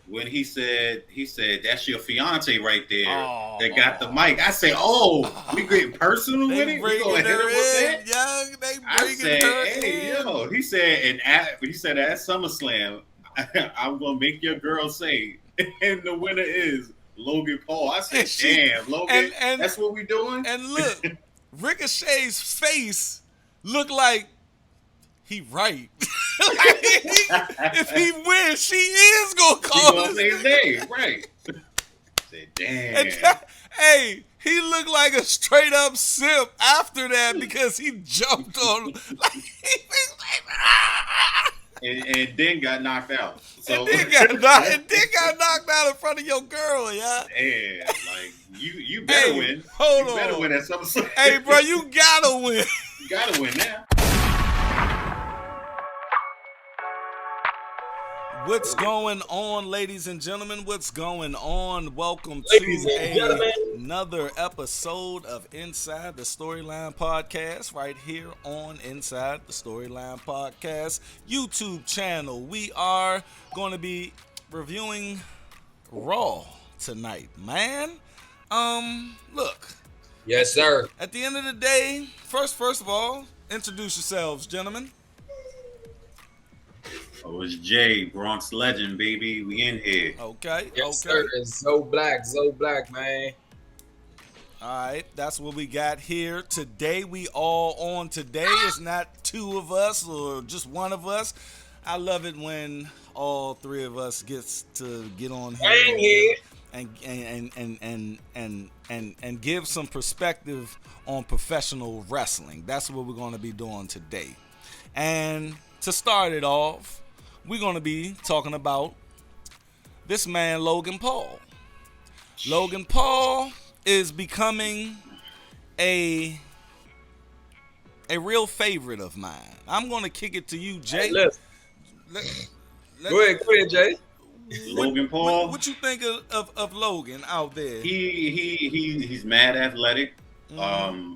when he said that's your fiance right there Oh, that got the mic. I say, oh, we getting personal they with it. We bringing gonna hit him her with in, that. young. They I bringing said, her hey, in. yo. He said at SummerSlam, I'm gonna make your girl say, and the winner is Logan Paul. I said, And she damn, Logan, and that's what we doing. and look, Ricochet's face looked like he right. Like, if he wins, she is gonna She call gonna his say his name, right? I said, And damn. hey, he looked like a straight up simp after that because he jumped on like he was like ah! And then got knocked out. and So then got knocked out in front of your girl, yeah. damn, like you better Hey, win. hold You better on. win at SummerSlam. Hey, bro, you gotta win. You gotta win now. What's going on, ladies and gentlemen? What's going on? Welcome Ladies to and gentlemen. another episode of Inside the Storyline Podcast right here on Inside the Storyline Podcast YouTube channel. We are going to be reviewing Raw tonight, man. Look, Yes, sir. at the end of the day, first of all, introduce yourselves, gentlemen. Oh, it's Jay, Bronx legend, baby. We in here. Okay, Yes, okay. sir. It's so black, man. All right, that's what we got here today. We all on today. It's not two of us or just one of us. I love it when all three of us gets to get on Hang here here. and give some perspective on professional wrestling. That's what we're going to be doing today. And to start it off, we're going to be talking about this man, Logan Paul. Logan Paul is becoming a real favorite of mine. I'm going to kick it to you, Jay. Hey, listen. Go ahead, Jay. Logan Paul. What you think of Logan out there? He's mad athletic. Mm-hmm.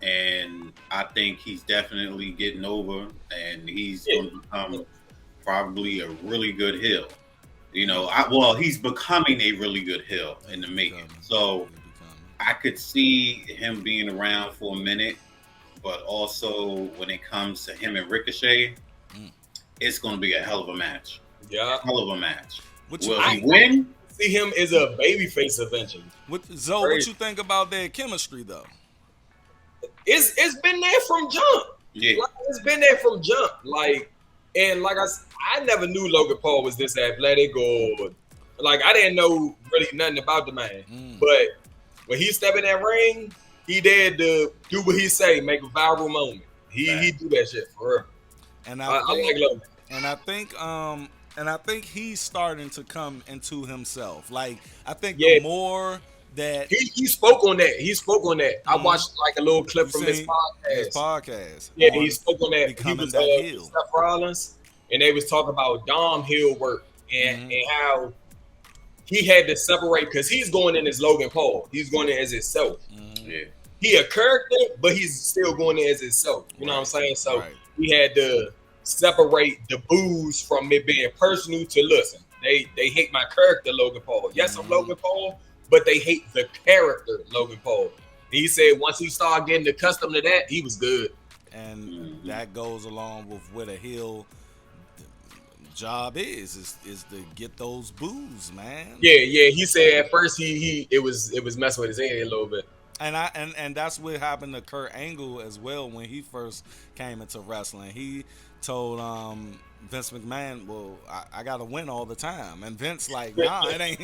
And I think he's definitely getting over, and he's going to become probably a really good heel. You know, he's becoming a really good heel in the making. So I could see him being around for a minute, but also when it comes to him and Ricochet, it's going to be a hell of a match. Yeah. Hell of a match. Will he win? See him as a babyface eventually. Zoe, what you think about their chemistry, though? It's been there from jump. Yeah. Like, it's been there from jump. I never knew Logan Paul was this athletic, or like I didn't know really nothing about the man. But when he step in that ring, he dared to do what he say, make a viral moment. He do that shit for real. And I like Logan. And I think he's starting to come into himself. Like, I think Yeah. the more that He spoke on that. I watched like a little clip from his podcast. Yeah, he spoke on that. He becoming was that heel. Seth Rollins, and they was talking about Dom heel work and how he had to separate because he's going in as Logan Paul. He's going in as himself. Yeah. He a character, but he's still going in as himself. You know what I'm saying? So he had to separate the booze from it being personal to listen. They hate my character, Logan Paul. Yes, I'm Logan Paul, but they hate the character, Logan Paul. And he said once he started getting accustomed to that, he was good. And that goes along with what a heel job is to get those boos, man. Yeah. He said at first it was messing with his head a little bit. And that's what happened to Kurt Angle as well when he first came into wrestling. He told Vince McMahon, "Well, I gotta win all the time," and Vince like, "Nah, it ain't."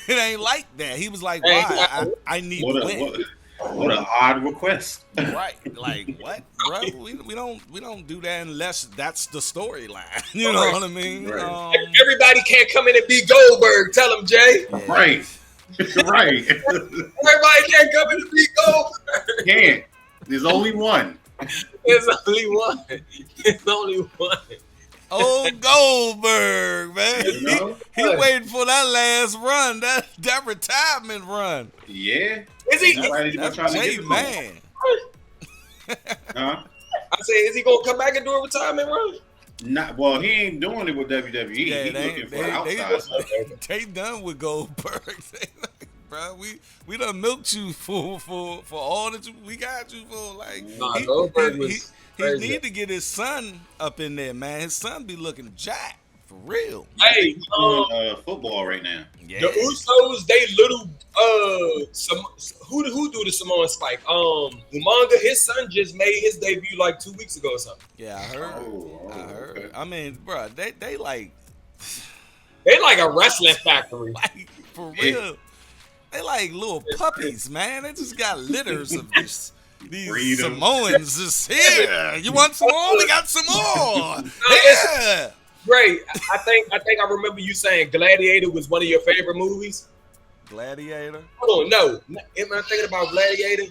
It ain't like that. He was like, "Why? I need to win." What an odd request. Right? Like what, bro? We don't do that unless that's the storyline. You know what I mean? Right. Everybody can't come in and be Goldberg. Tell him, Jay. Yeah. Right. Right. Everybody can't come in and be Goldberg. Can't. There's only one. There's only one. There's only one. Oh, Goldberg, man. You know? He waiting for that last run, that retirement run. Yeah. Is he? That's Jay, man. Huh? I said, is he gonna come back and do a retirement run? Not well. He ain't doing it with WWE. Yeah, He's looking for outside stuff. They done with Goldberg. Bro, we done milked you for all that we got you for. Like, Goldberg was he need to get his son up in there, man. His son be looking jacked for real. Hey, football right now. Yeah. The Usos, they little who do the Samoan Spike? Umaga, his son just made his debut like 2 weeks ago or something. Yeah, I heard. I heard. Okay. I mean, bro, they like a wrestling factory. Like, for real. They like little puppies, man. They just got litters of these Samoans just here. You want some more? We got some more. Yeah. Great. I think I remember you saying Gladiator was one of your favorite movies. Gladiator? Hold on, no. Am I thinking about Gladiator?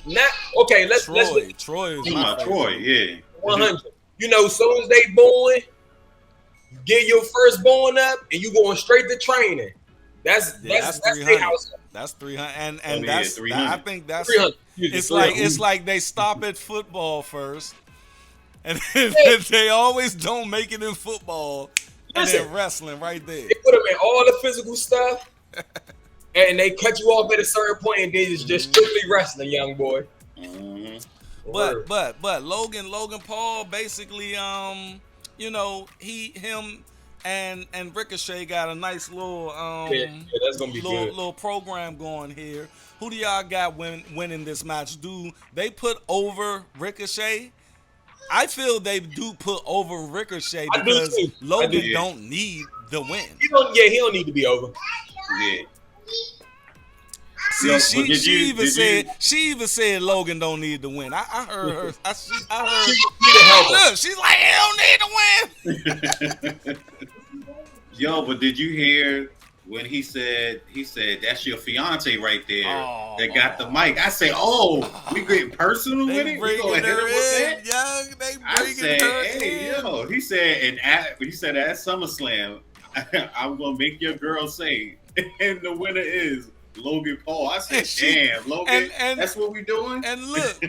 Not okay. Let's Troy is my Troy. Yeah. 100. You know, soon as they born, you get your firstborn up, and you going straight to training. That's 300. That's 300, and that's 300. I think that's 300. It's like they stop at football first, and they always don't make it in football, and then wrestling right there. They put them in all the physical stuff, and they cut you off at a certain point, and then it's just strictly wrestling, young boy. Mm-hmm. But Logan Paul basically, you know, him. And Ricochet got a nice little that's gonna be good. Little program going here. Who do y'all got winning this match? Do they put over Ricochet? I feel they do put over Ricochet because Logan don't need the win. He don't need to be over. Yeah. See, she even said Logan don't need to win. I heard her. I heard. Look, she's like, he don't need to win. Yo, but did you hear when he said that's your fiance right there that got the mic? I say, we getting personal with it. We gonna hit her with that. I said, hey, yo. He said, at SummerSlam, I'm gonna make your girl say, and the winner is Logan Paul. I said, damn, Logan, and that's what we doing. And look,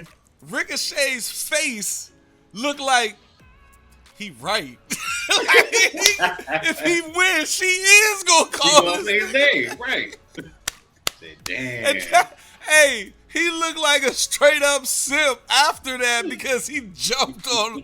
Ricochet's face looked like he right. If he wins, she is gonna call his name, right? Said, damn. Hey, he looked like a straight up simp after that because he jumped on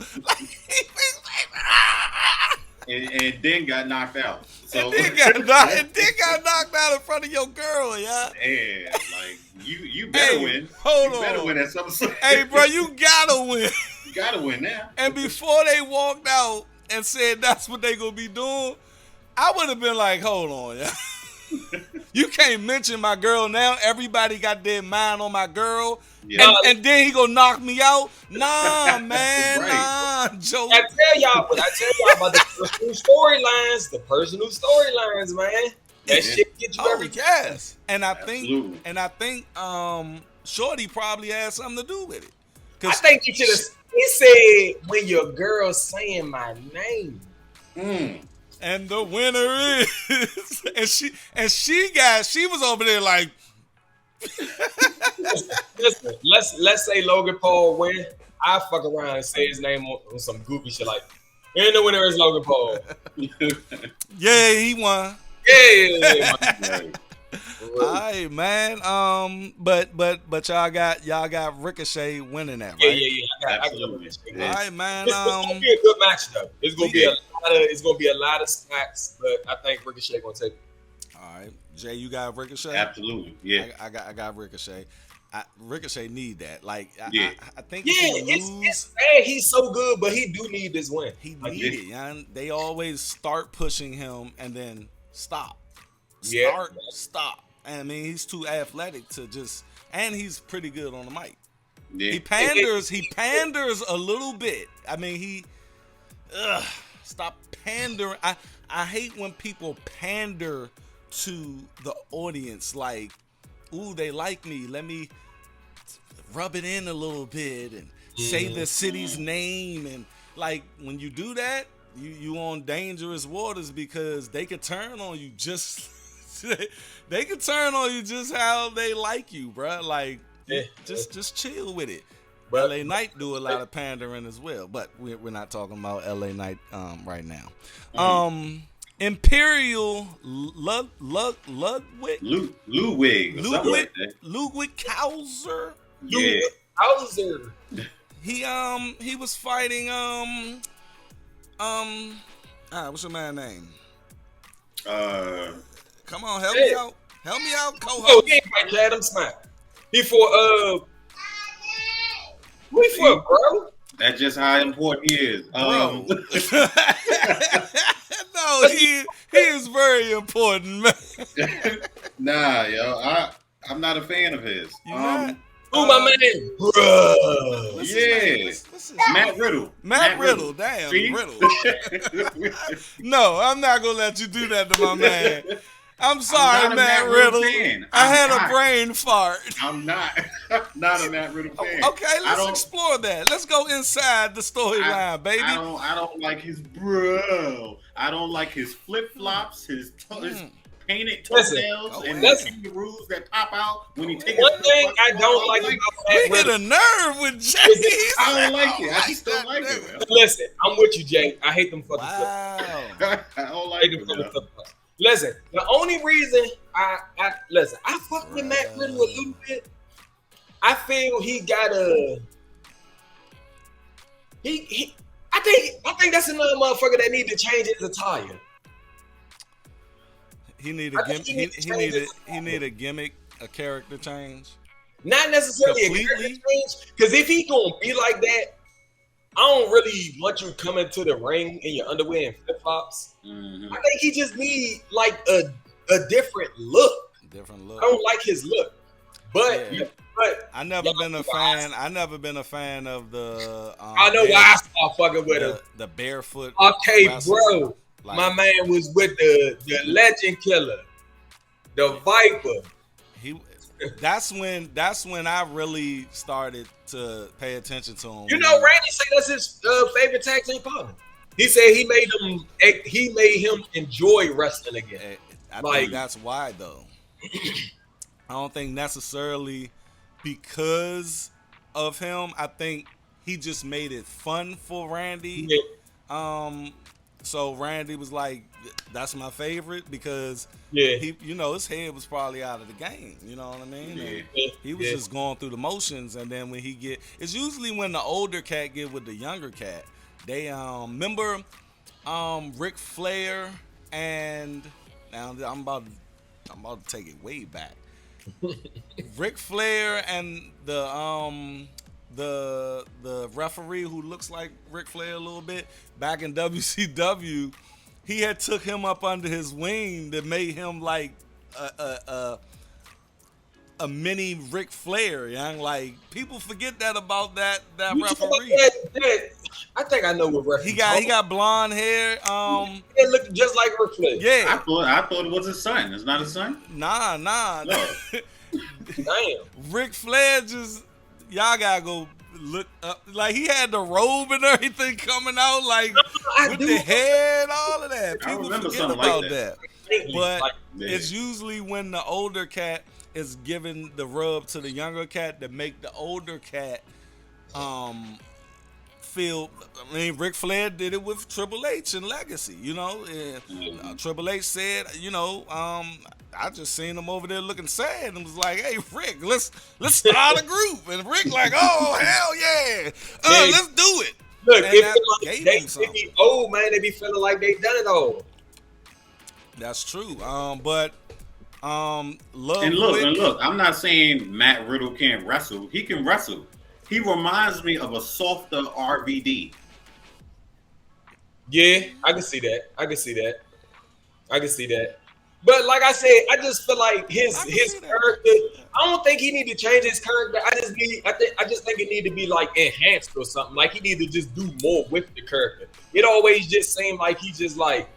and then got knocked out. So and then got knocked out in front of your girl, yeah. Yeah, like you better win. Hold on. You better win at SummerSlam. Hey, bro, you gotta win. You gotta win now. And before they walked out and said that's what they gonna be doing, I would have been like, hold on, yeah. You can't mention my girl now. Everybody got their mind on my girl. Yeah. And then he gonna knock me out? Nah, man. Right. Nah, Joe. I tell y'all about the personal storylines, man. That shit get you every time. And I think Shorty probably had something to do with it. I think he should have. He said, when your girl's saying my name. And the winner is, and she was over there like. Listen, let's say Logan Paul win. I fuck around and say his name on some goofy shit like, and the winner is Logan Paul. Yeah, he won. Yeah. All right, man. But y'all got Ricochet winning that, right? Yeah. I got Ricochet. All right, man. It's gonna be a good match though. It's gonna be a lot of smacks, but I think Ricochet gonna take it. All right, Jay, you got Ricochet? Absolutely, yeah. I got Ricochet. Ricochet need that. Like, I think it's sad he's so good, but he do need this win. He need it, man. They always start pushing him and then stop. Stop. And I mean, he's too athletic to just, and he's pretty good on the mic. Yeah. He panders a little bit. I mean, stop pandering. I hate when people pander to the audience like, ooh, they like me. Let me rub it in a little bit and say the city's name. And like, when you do that, you on dangerous waters because they could turn on you just how they like you, bro. Like, just chill with it. But LA Knight do a lot of pandering as well, but we're not talking about LA Knight right now. Imperial Ludwig Kauser. Yeah. Hauser. He was fighting what's your man's name? Come on, help me out. Help me out, co-host. Oh, he ain't fight Adam Smack. He for who he for, bro? That's just how important he is. No, he is very important, man. Nah, yo, I'm not a fan of his. Who my man? Bro. Yeah. Matt Riddle. Matt Riddle. Damn, See? Riddle. No, I'm not going to let you do that to my man. I'm sorry, Matt Riddle. I had a brain fart. I'm not a Matt Riddle fan. Okay, let's explore that. Let's go inside the storyline, baby. I don't like his bro. I don't like his flip-flops, his painted toenails, and the kangaroos that pop out when he takes. One thing I don't like about Matt Riddle. We hit a nerve with Jay. I don't like it. I just don't like it. Man. Listen, I'm with you, Jay. I hate them fucking flip-flops. I don't like them flip-flops. Listen, the only reason I fuck with Matt Riddle a little bit. I feel he got a I think that's another motherfucker that need to change his attire. He need a gimmick, a character change. Not necessarily a character change, because if he gonna be like that, I don't really want you coming to the ring in your underwear and flip flops. Mm-hmm. I think he just need like a different look. I don't like his look, but I never been a fan. I never been a fan of the. I know why I started fucking with him. The barefoot. Okay, bro. Like, my man was with the Legend Killer, the Viper. That's when I really started to pay attention to him. You know, Randy said that's his favorite tag team partner. He said he made him enjoy wrestling again. I think that's why, though. I don't think necessarily because of him. I think he just made it fun for Randy. Yeah. So Randy was like, "That's my favorite," because he, his head was probably out of the game. You know what I mean? Yeah. He was just going through the motions, and then when it's usually when the older cat get with the younger cat. They remember Ric Flair, and now I'm about to take it way back. Ric Flair and the referee who looks like Ric Flair a little bit back in WCW, he had took him up under his wing that made him like a mini Ric Flair, young. Like people forget that about that referee. I think I know what referee. He got blonde hair. It looked just like Ric Flair. Yeah, I thought it was his son. It's not his son. Nah. No. Damn. Ric Flair just y'all gotta go look up. Like he had the robe and everything coming out, like with the head, all of that. People forget about that. But it's usually when the older cat is giving the rub to the younger cat to make the older cat feel. I mean, Ric Flair did it with Triple H and Legacy. Triple H said, I just seen him over there looking sad and was like, "Hey, Rick, let's start a group." And Rick like, "Oh hell yeah, let's do it." Look, if be old, man, they be feeling like they done it all. That's true. But look, I'm not saying Matt Riddle can't wrestle. He can wrestle. He reminds me of a softer RVD. Yeah, I can see that. But like I said, I just feel like his character. I don't think he need to change his character. I just think it need to be like enhanced or something. Like he need to just do more with the character. It always just seemed like he just like,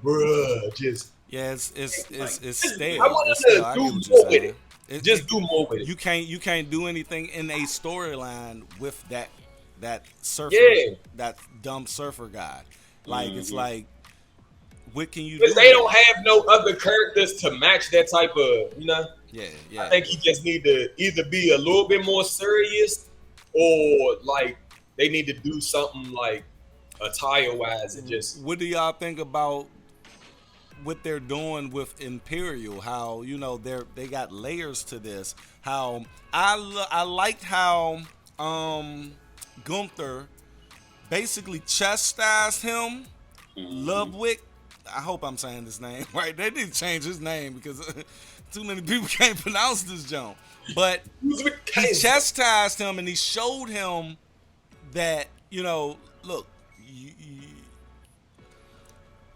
bruh, just. Yeah, it's stale. I want to do more with it. Just do more with it. You can't do anything in a storyline with that surfer, that dumb surfer guy. Like it's like, what can you do? Because they don't have no other characters to match that type of, Yeah. I think he just need to either be a little bit more serious or like they need to do something like attire wise and just. What do y'all think about what they're doing with Imperial? How they got layers to this. How I liked how Gunther basically chastised him. Ludwig, I hope I'm saying his name right. They need to change his name because too many people can't pronounce this junk. But he chastised him and he showed him that, look,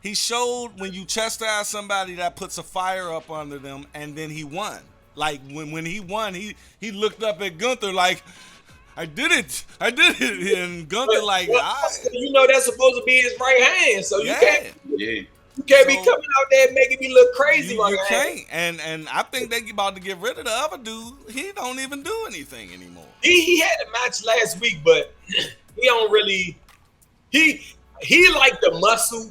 he showed when you chastise somebody that puts a fire up under them, and then he won. Like when he won, he looked up at Gunther like, I did it, and Gunther like, that's supposed to be his right hand, so you can't be coming out there making me look crazy. You can't, and I think they about to get rid of the other dude. He don't even do anything anymore. He had a match last week, but he don't really. He like the muscle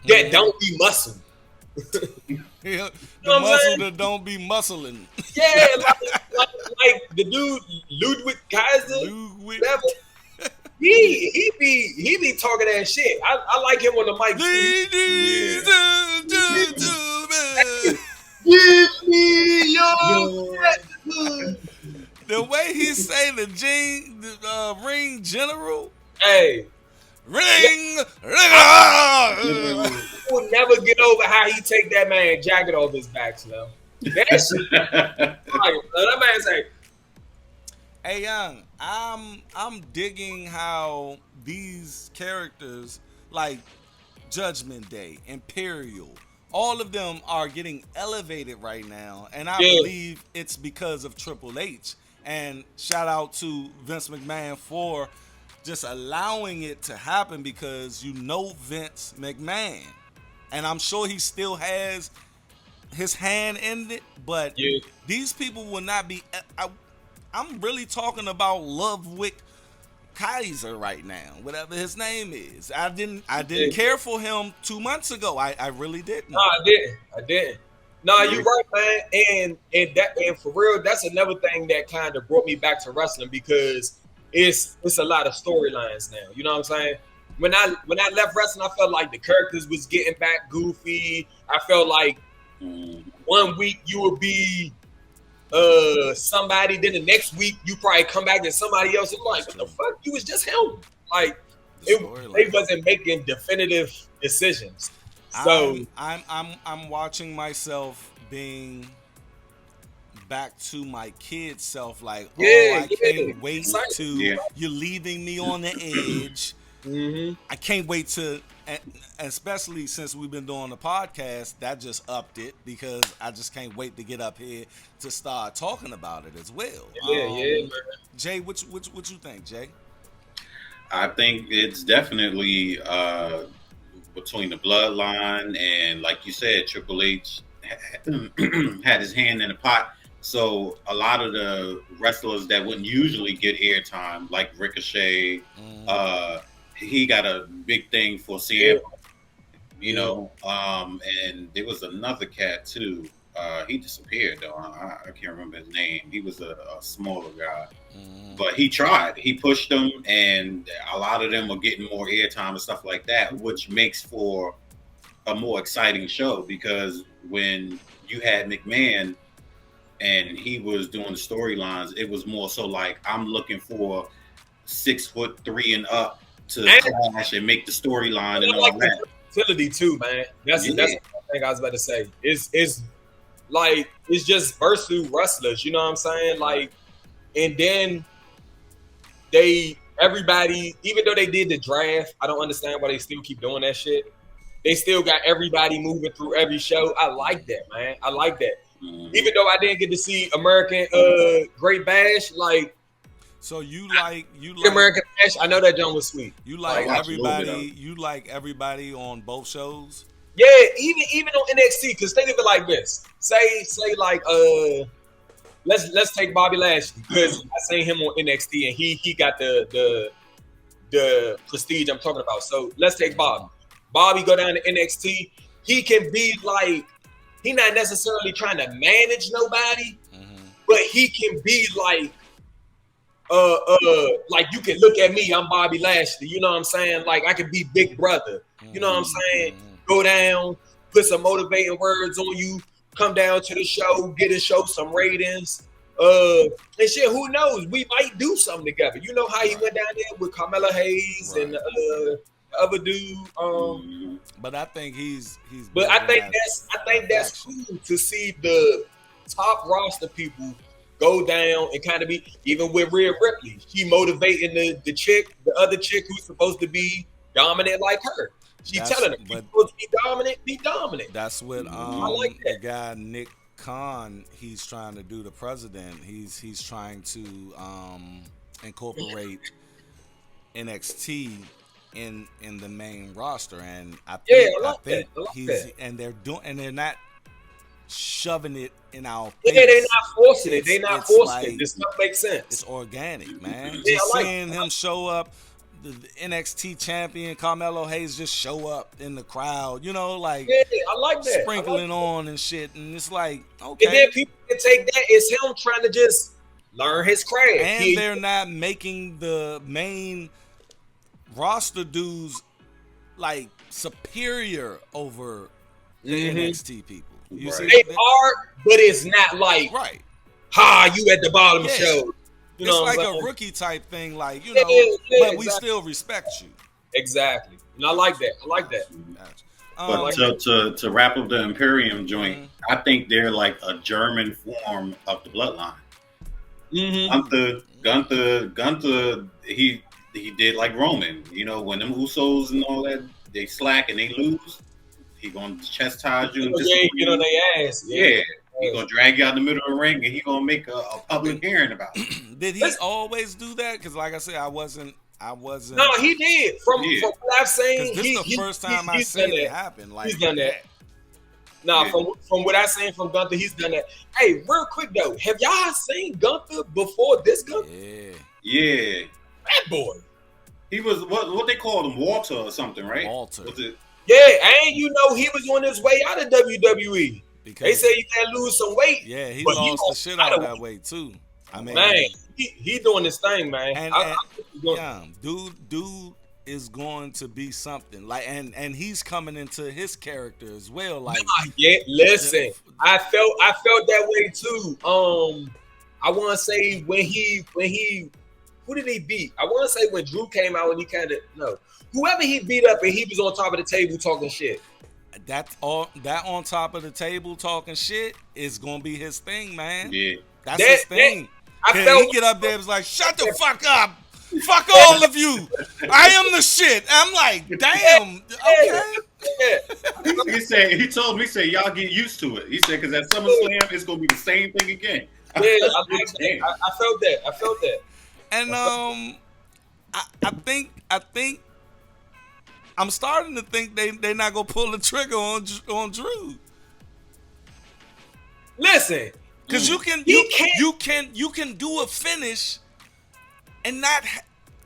that don't be muscle. The muscle that don't be muscling. Yeah, like the dude Ludwig Kaiser. He be talking that shit. I like him on the mic. Ladies and gentlemen, give me your the way he say the ring general. Hey. Ring. I will never get over how he take that man jacket off his back, Slim. That shit. That man say, "Hey, Young, I'm digging how these characters like Judgment Day, Imperial, all of them are getting elevated right now, and I believe it's because of Triple H. And shout out to Vince McMahon for just allowing it to happen, because Vince McMahon, and I'm sure he still has his hand in it, but these people will not be. I'm really talking about Ludwig Kaiser right now, whatever his name is. I didn't care for him 2 months ago. I really didn't. No, I didn't. No, you're right, man. And for real, that's another thing that kind of brought me back to wrestling, because it's a lot of storylines now. You know what I'm saying? When I left wrestling, I felt like the characters was getting back goofy. I felt like 1 week you would be somebody, then the next week you probably come back to somebody else. I'm like, what the fuck? You was just him. Like they wasn't making definitive decisions. So I'm watching myself being back to my kid self, like, I can't wait to you're leaving me on the edge. I can't wait to, especially since we've been doing the podcast, that just upped it, because I just can't wait to get up here to start talking about it as well. Man. Jay, what you think, Jay? I think it's definitely between the bloodline and, like you said, Triple H had his hand in the pot. So a lot of the wrestlers that wouldn't usually get airtime, like Ricochet, he got a big thing for CM, and there was another cat too. He disappeared though. I can't remember his name. He was a smaller guy, but he tried. He pushed them, and a lot of them were getting more airtime and stuff like that, which makes for a more exciting show, because when you had McMahon and he was doing the storylines, it was more so like, I'm looking for 6'3" and up to clash and make the storyline and all that. Versatility too, man. That's the thing I was about to say. It's like, it's just versatile wrestlers, you know what I'm saying? Like, and then everybody, even though they did the draft, I don't understand why they still keep doing that shit. They still got everybody moving through every show. I like that, man. I like that. Even though I didn't get to see American Great Bash, like. So you like American Bash? I know that John was sweet. You like everybody. You like everybody on both shows. Yeah, even on NXT. Because think of it like this: say like let's take Bobby Lashley, because I seen him on NXT and he got the prestige I'm talking about. So let's take Bobby. Bobby go down to NXT. He can be like, he not necessarily trying to manage nobody, but he can be like like you can look at me, I'm Bobby Lashley. You know what I'm saying? Like I could be Big Brother. You know what I'm saying? Go down, put some motivating words on you, come down to the show, get a show some ratings. And shit, who knows? We might do something together. You know how he went down there with Carmella Hayes and the other dude. But I think he's. But I think that's cool to see the top roster people go down and kind of be, even with Rhea Ripley, she motivating the other chick who's supposed to be dominant like her. She's telling her, you're supposed to be dominant. That's what like the guy Nick Khan, he's trying to do, the president. He's trying to incorporate NXT in the main roster, and I think they're not shoving it in our face. Yeah, they're not forcing it. They're not forcing it. This stuff makes sense. It's organic, man. Yeah, just seeing him show up, the NXT champion Carmelo Hayes just show up in the crowd, you know, like I like that. Sprinkling on and shit, and it's like, okay. And then people can take that as him trying to just learn his craft. And they're not making the main roster dudes like superior over the NXT people. You see, they are, but it's not like you at the bottom show. You know, it's like a rookie type thing, like, you know, but we still respect you. Exactly, and I like that. But to wrap up the Imperium joint, I think they're like a German form of the Bloodline. Gunther, he did like Roman. You know, when them Usos and all that, they slack and they lose, he gonna chastise you. Get on their ass. Yeah. He gonna drag you out in the middle of the ring, and he gonna make a public hearing about it. Did he always do that? Because, like I said, I wasn't. No, he did. From what I've seen, this is the first time I've seen it happen. Like, he's done that. Nah, from what I've seen from Gunther, he's done that. Hey, real quick though, have y'all seen Gunther before this Gunther? Yeah. That boy. He was what they called him, Walter or something, right? Walter. Was it? Yeah, and you know he was on his way out of WWE. Because they say you can lose some weight. Yeah, he lost the shit out of that weight too. I mean, man, he doing this thing, man. And dude is going to be something like, and he's coming into his character as well. Like, listen, I felt that way too. I want to say when he who did he beat? I want to say when Drew came out and whoever he beat up and he was on top of the table talking shit. That on top of the table talking shit is gonna be his thing, man. Yeah, that's his thing. He get up there and was like, "Shut the fuck up, fuck all of you. I am the shit." I'm like, "Damn, okay." He told me, y'all get used to it. He said, "Because at SummerSlam, it's gonna be the same thing again." Yeah, I felt that. And I think. I'm starting to think they're not gonna pull the trigger on Drew. Listen, because you can do a finish and not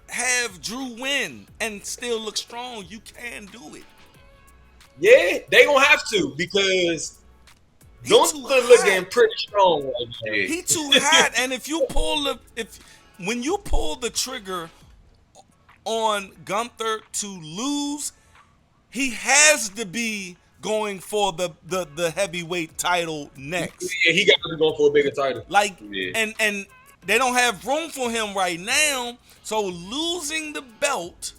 have Drew win and still look strong. You can do it. Yeah, they gonna have to, because Gunther looking pretty strong right now. He too hot, and when you pull the trigger on Gunther to lose, he has to be going for the heavyweight title next. Yeah, he got to be going for a bigger title. Like, and they don't have room for him right now. So losing the belt,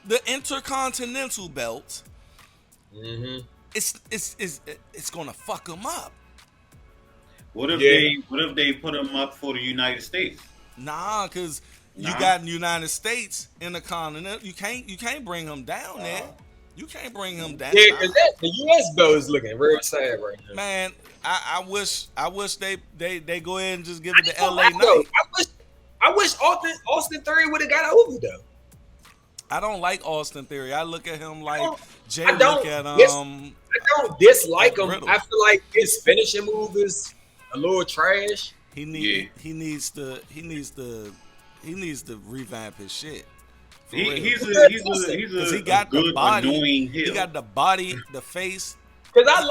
the Intercontinental belt, it's gonna fuck him up. What if they put him up for the United States? Nah, because you got the United States in the continent. You can't bring him down there. You can't bring him down. Yeah, because the U.S. belt is looking real sad right now. Man, I wish they go ahead and just give it to L.A. Knight. I wish Austin Theory would have got over though. I don't like Austin Theory. I look at him like Jay I don't dislike him. Riddle. I feel like his finishing move is a little trash. He needs to revamp his shit. He's he got good, the body, annoying heel. He got the body, the face. Because I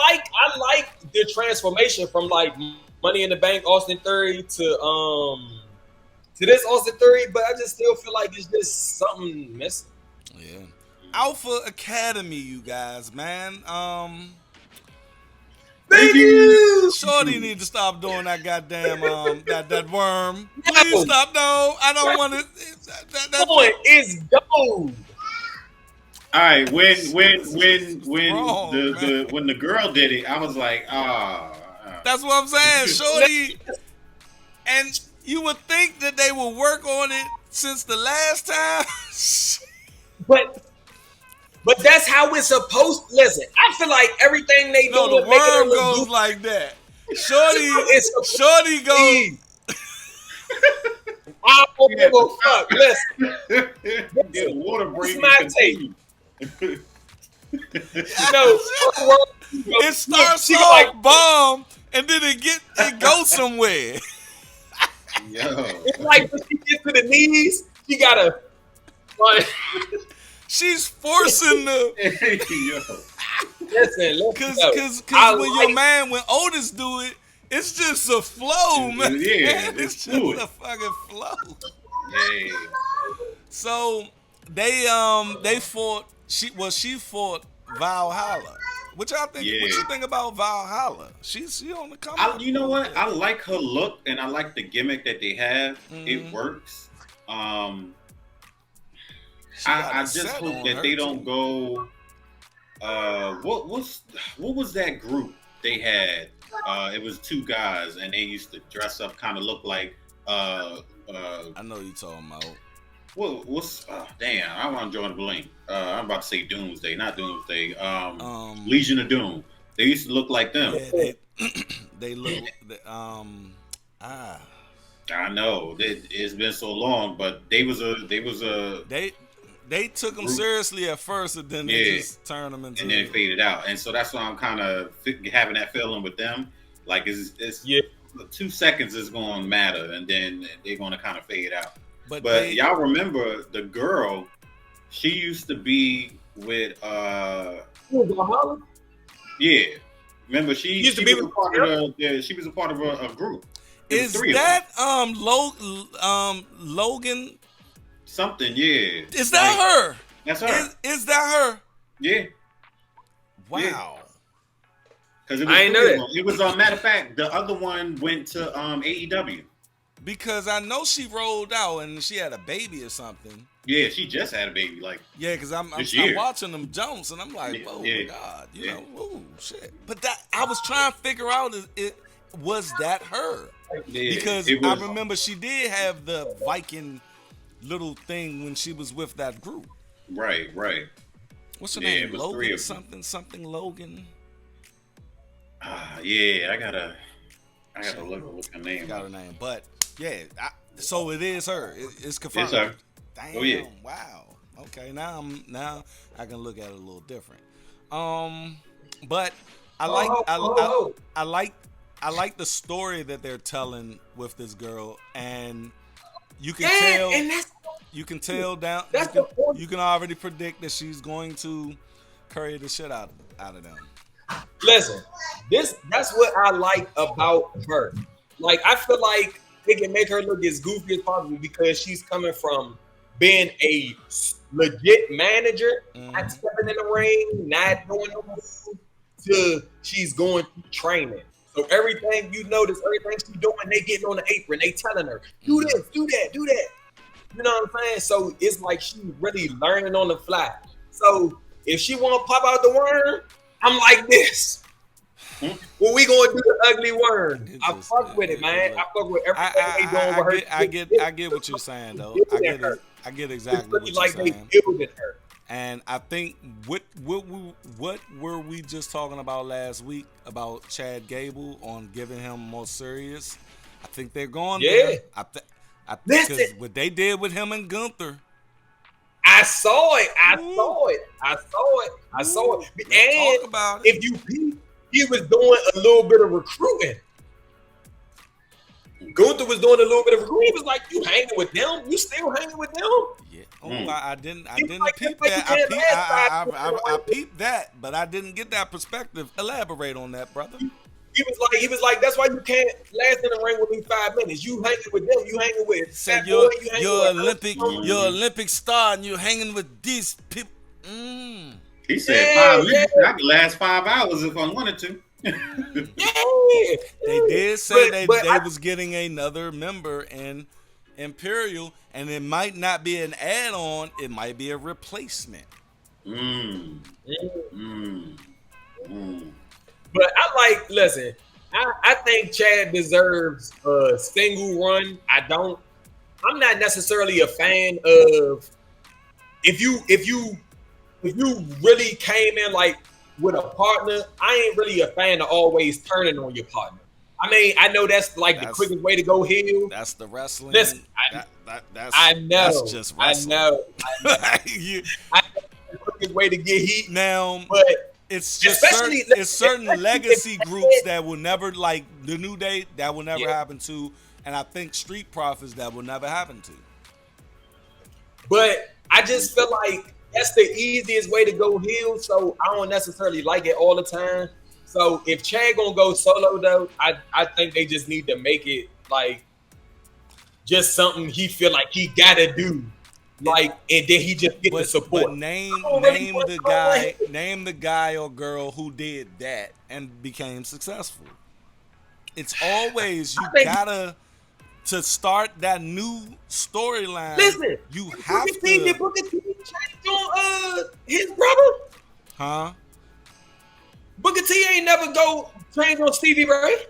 like the transformation from like Money in the Bank Austin Theory to to this Austin Theory, but I just still feel like it's just something missing. Yeah. Alpha Academy, you guys, man. Thank you. Shorty need to stop doing that goddamn that worm. Please stop. No, I don't want it. That point is gold. All right, when the girl did it, I was like, That's what I'm saying, Shorty. And you would think that they would work on it since the last time. But that's how it's supposed to. Listen, I feel like everything they do, the worm goes like that. Shorty goes. I don't give a fuck. Listen, the water break. My take. It starts off like bomb, and then it goes somewhere. Yo. It's like when she gets to the knees, she gotta. She's forcing the. Listen, because when Otis do it, it's just a flow, man. Yeah, it's just a fucking flow. Yeah. So they fought. She fought Valhalla. What y'all think? Yeah. What you think about Valhalla? She on the come. You know what? I like her look and I like the gimmick that they have. Mm-hmm. It works. I just hope that they don't go. What was that group they had? It was two guys and they used to dress up, kind of look like. I know you talking about. What's damn? I want to join the blank. I'm about to say Doomsday, not Doomsday. Legion of Doom. They used to look like them. Yeah, they look. I know it's been so long, but they took them seriously at first, and then they just turned them into. And then it faded out, and so that's why I'm kind of having that feeling with them. Like it's 2 seconds is going to matter, and then they're going to kind of fade out. But y'all remember the girl? She used to be with Valhalla? Yeah. Remember she was a part of she was a part of a group. Is that Logan? Something, yeah. Is that her? That's her. Is that her? Yeah. Wow. Because I ain't know that. It was matter of fact, the other one went to AEW. Because I know she rolled out and she had a baby or something. Yeah, she just had a baby. Because I'm watching them Jones and I'm like, oh my God, you know, oh shit. But that I was trying to figure out was that her? Yeah, because I remember she did have the Viking little thing when she was with that group. Right. What's her name? Logan something Logan. Yeah, I gotta look her name. Got her name, but yeah. So it is her. It's confirmed. It's her. Damn! Oh, yeah. Wow. Okay, now I can look at it a little different. But I like the story that they're telling with this girl, and you can tell. And you can tell down. You can already predict that she's going to curry the shit out of them. Listen, that's what I like about her. Like, I feel like they can make her look as goofy as possible because she's coming from being a legit manager, not stepping in the ring, not doing no moves, to she's going through training. So everything everything she's doing, they getting on the apron, they telling her, do this, do that, do that. You know what I'm saying? So it's like she's really learning on the fly. So if she want to pop out the worm, I'm like this. Well, we gonna do the ugly worm. I fuck with it, man. I fuck with everything they doing with her. I get what you're saying, though. I get exactly what you're saying. They building her. And I think what were we just talking about last week about Chad Gable on giving him more serious? I think they're going there. Because what they did with him and Gunther. I saw it. And talk about it. If you peep, he was doing a little bit of recruiting. Gunther was doing a little bit of recruiting. He was like, "You hanging with them? You still hanging with them?" Yeah. I didn't peep that. I peeped that, but I didn't get that perspective. Elaborate on that, brother. He was like, that's why you can't last in the ring with me 5 minutes. You hanging with them, you hanging with Said you're you're Olympic star, and you're hanging with these people. He said 5 minutes. I could last 5 hours if I wanted to. They did say they was getting another member in Imperial, and it might not be an add-on. It might be a replacement. But listen, I think Chad deserves a single run. I'm not necessarily a fan of if you really came in like with a partner. I ain't really a fan of always turning on your partner. I mean, I know that's the quickest way to go heel. That's the wrestling. Listen, I know. That's just wrestling. I know. I know the quickest way to get heat. Now, but it's just certain legacy groups that will never, like the New Day, that will never happen to, and I think Street Profits that will never happen to. But I just feel like that's the easiest way to go heel, so I don't necessarily like it all the time. So if Chad gonna go solo though, I think they just need to make it like just something he feel like he gotta do. Like, and then he just get the support. But name the guy or girl who did that and became successful. It's always gotta to start that new storyline. Listen, you have to. Did Booker T change on his brother? Huh? Booker T ain't never go change on Stevie Ray.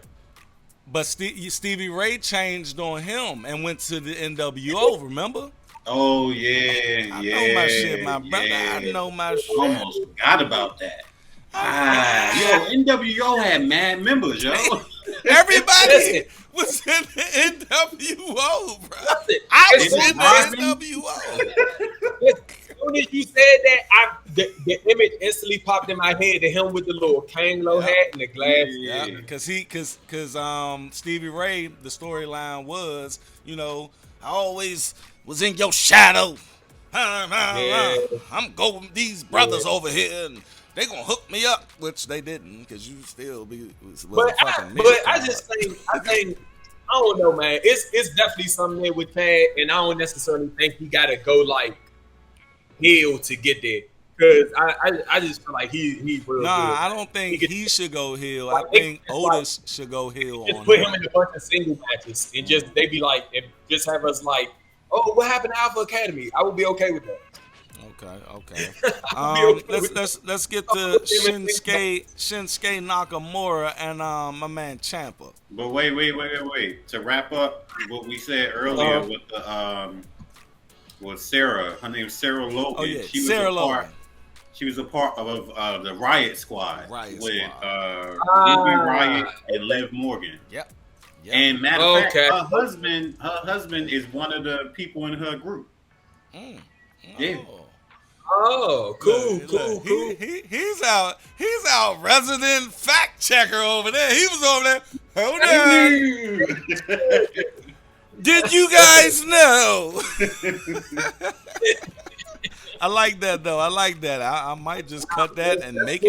But Stevie Ray changed on him and went to the NWO. Remember? Oh yeah, I know my shit, my brother. I know my shit. Almost forgot about that. Yo, NWO had mad members, yo. Everybody was in the NWO, bro. I was in the NWO. As soon as you said that, the image instantly popped in my head to him with the little Kangol hat and the glass. Yeah, because Stevie Ray, the storyline was, I always was in your shadow. I'm going these brothers over here and they gonna hook me up, which they didn't, because you still be. But I think I don't know, man. It's definitely something there with Chad, and I don't necessarily think he gotta go like heel to get there. Because I just feel like he real good. I don't think he should go heel. I think Otis should go heel. Just put him in a bunch of single matches and they be like, and just have us like, oh, what happened to Alpha Academy? I would be okay with that. Okay. Let's get to Shinsuke Nakamura and my man Ciampa. But wait. To wrap up what we said earlier with the with Sarah, her name's Sarah Logan. Oh yeah, Sarah Logan. She was a part of the Riot Squad with Baby Riot and Liv Morgan. Yep. And matter of fact, her husband is one of the people in her group. Yeah. Oh, cool. He's our resident fact checker over there. He was over there. Hold on. Did you guys know? I like that though. I like that. I might just cut that and make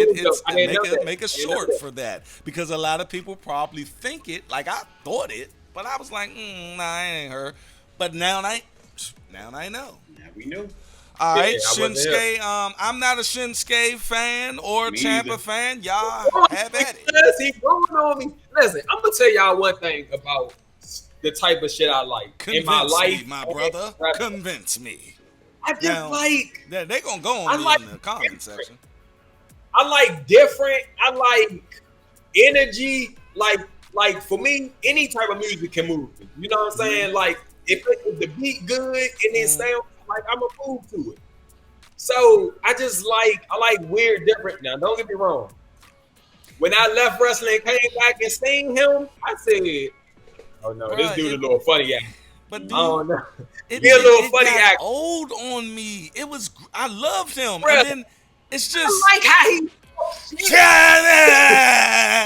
a short for that, because a lot of people probably think it like I thought it, but I was like, nah, I ain't her. But now I know. Now we know. All right, Shinsuke. I'm not a Shinsuke fan or Ciampa fan. Y'all have at it. He going on me. Listen, I'm gonna tell y'all one thing about the type of shit I like in my life, my brother. Convince me. I just they're gonna go on me in the comment section. I like different. I like energy. Like for me, any type of music can move me. You know what I'm saying? Like if the beat good and it sounds like I'm a move to it. So I like weird, different. Now don't get me wrong. When I left wrestling and came back and seen him, I said, "Oh no, this dude a little funny act." But dude, oh no, he a little funny act. Old on me. It was. I loved him, and then it's just I like how he.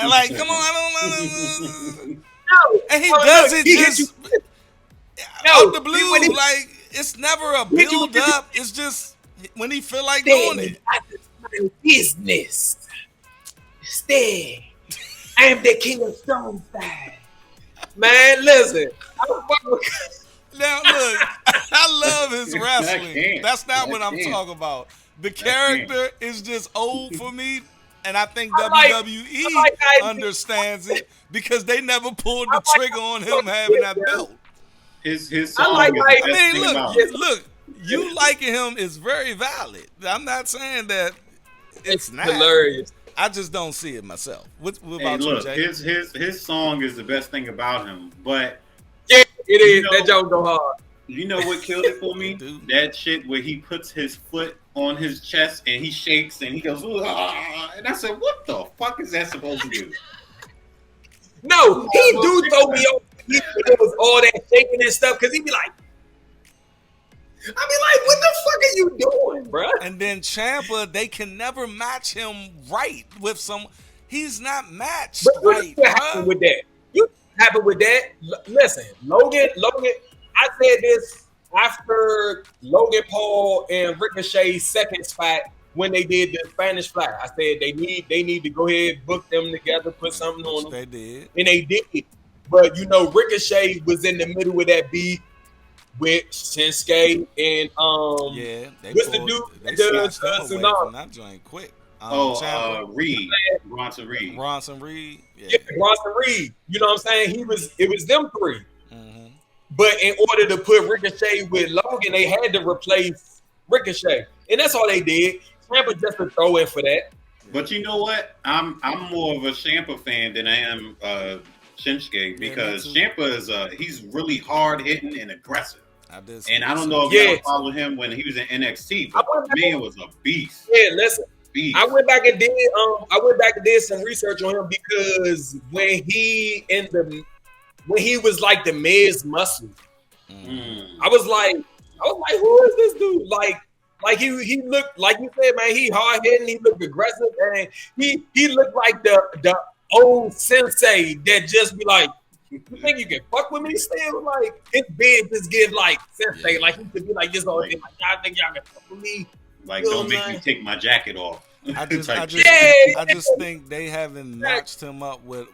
Like, come on, I don't know. No, and he does it just out the blue. Like it's never a build up. It's just when he feel like doing it. Business. Stay. I am the king of stone style. Man, listen. Now look, I love his wrestling. That's not what I'm talking about. The character is just old for me, and I think WWE understands it because they never pulled the trigger on him having that belt. His song is the best thing about him. Look, you liking him is very valid. I'm not saying that it's not hilarious. I just don't see it myself. What about you, Jay? His song is the best thing about him, but yeah, it is. That joke go hard. You know what killed it for me? That shit where he puts his foot on his chest and he shakes and he goes, ah, and I said, what the fuck is that supposed to do? No, he do throw me off. He does all that shaking and stuff because he be like, what the fuck are you doing, bro? And then Ciampa, they can never match him right with some. He's not matched right. What happened with that? You happened with that? Listen, Logan. I said this after Logan Paul and Ricochet's second spot when they did the Spanish Fly. I said they need to go ahead, book them together, put something on them. They did, and they did. But Ricochet was in the middle of that beef with Shinsuke and what's the dude? They snatched him away from that joint quick. Reed, Bronson Reed. Bronson Reed. Yeah, Bronson Reed. You know what I'm saying? It was them three. Mm-hmm. But in order to put Ricochet with Logan, they had to replace Ricochet, and that's all they did. Ciampa just a throw in for that. But you know what? I'm more of a Ciampa fan than I am Shinsuke because Ciampa is he's really hard hitting and aggressive. I don't know if y'all follow him when he was in NXT, but man was a beast. Yeah, listen. Beast. I went back and did some research on him because when he was like the Miz Muscle, I was like, who is this dude? Like he looked, like you said, man, he hard hitting, he looked aggressive, and he looked like the old sensei that just be like, you think you can fuck with me still? Like his beard just give like sensei, like he could be like this all day, like y'all think y'all can fuck with me? Like don't make me take my jacket off. I just think they haven't matched him up with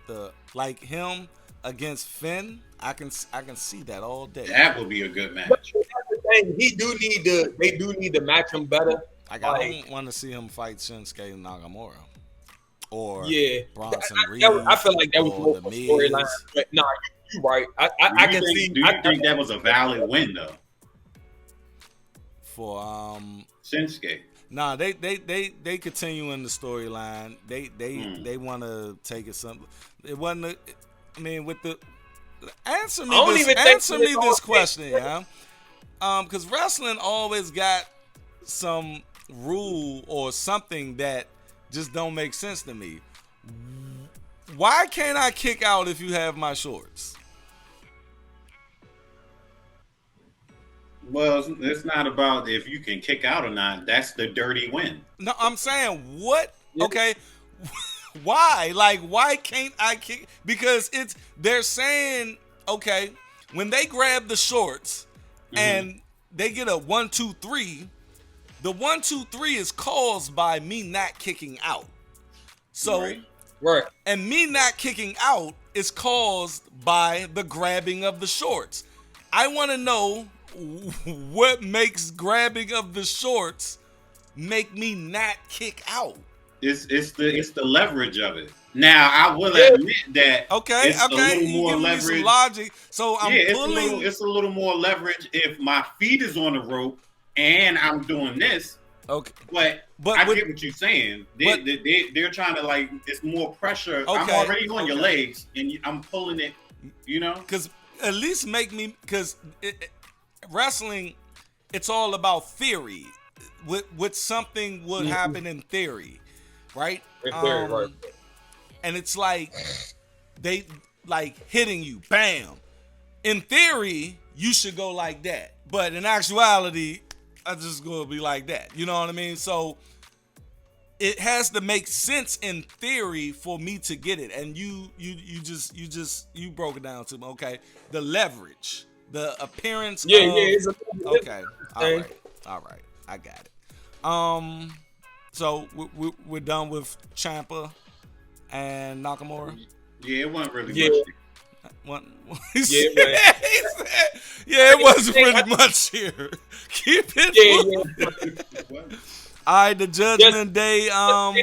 the like him against Finn. I can see that all day. That would be a good match. But that's the thing. They do need to match him better. I don't want to see him fight Shinsuke Nakamura or Bronson Reed. I feel like that was more of a storyline. But nah, you're right. I can see. Do you think that was a valid win though? For Shinsuke. Nah, they continue in the storyline. They want to take it something. It wasn't. With the answer me this question, yeah. Because wrestling always got some rule or something that just don't make sense to me. Why can't I kick out if you have my shorts? Well, it's not about if you can kick out or not. That's the dirty win. No, I'm saying what? Okay. Why? Like, why can't I kick? Because they're saying, okay, when they grab the shorts and they get a 1, 2, 3, the 1, 2, 3 is caused by me not kicking out. So, right. And me not kicking out is caused by the grabbing of the shorts. I want to know what makes grabbing of the shorts make me not kick out. It's the leverage of it. Now I will admit that it's a little more leverage. Some logic. So I'm pulling. It's a little more leverage if my feet is on the rope and I'm doing this. Okay. But I get what you're saying. They're trying to like it's more pressure. Okay. I'm already on your legs and I'm pulling it. You know. Because at least make me wrestling. It's all about theory. What something would happen in theory. Right? Right. And it's like they like hitting you, bam. In theory, you should go like that. But in actuality, I just gonna be like that. You know what I mean? So it has to make sense in theory for me to get it. And you broke it down to me. Okay. The leverage, the appearance. Okay. All right. I got it. So we're done with Ciampa and Nakamura. Yeah, it wasn't really much. It wasn't really much here. Keep it moving. All right, the Judgment Day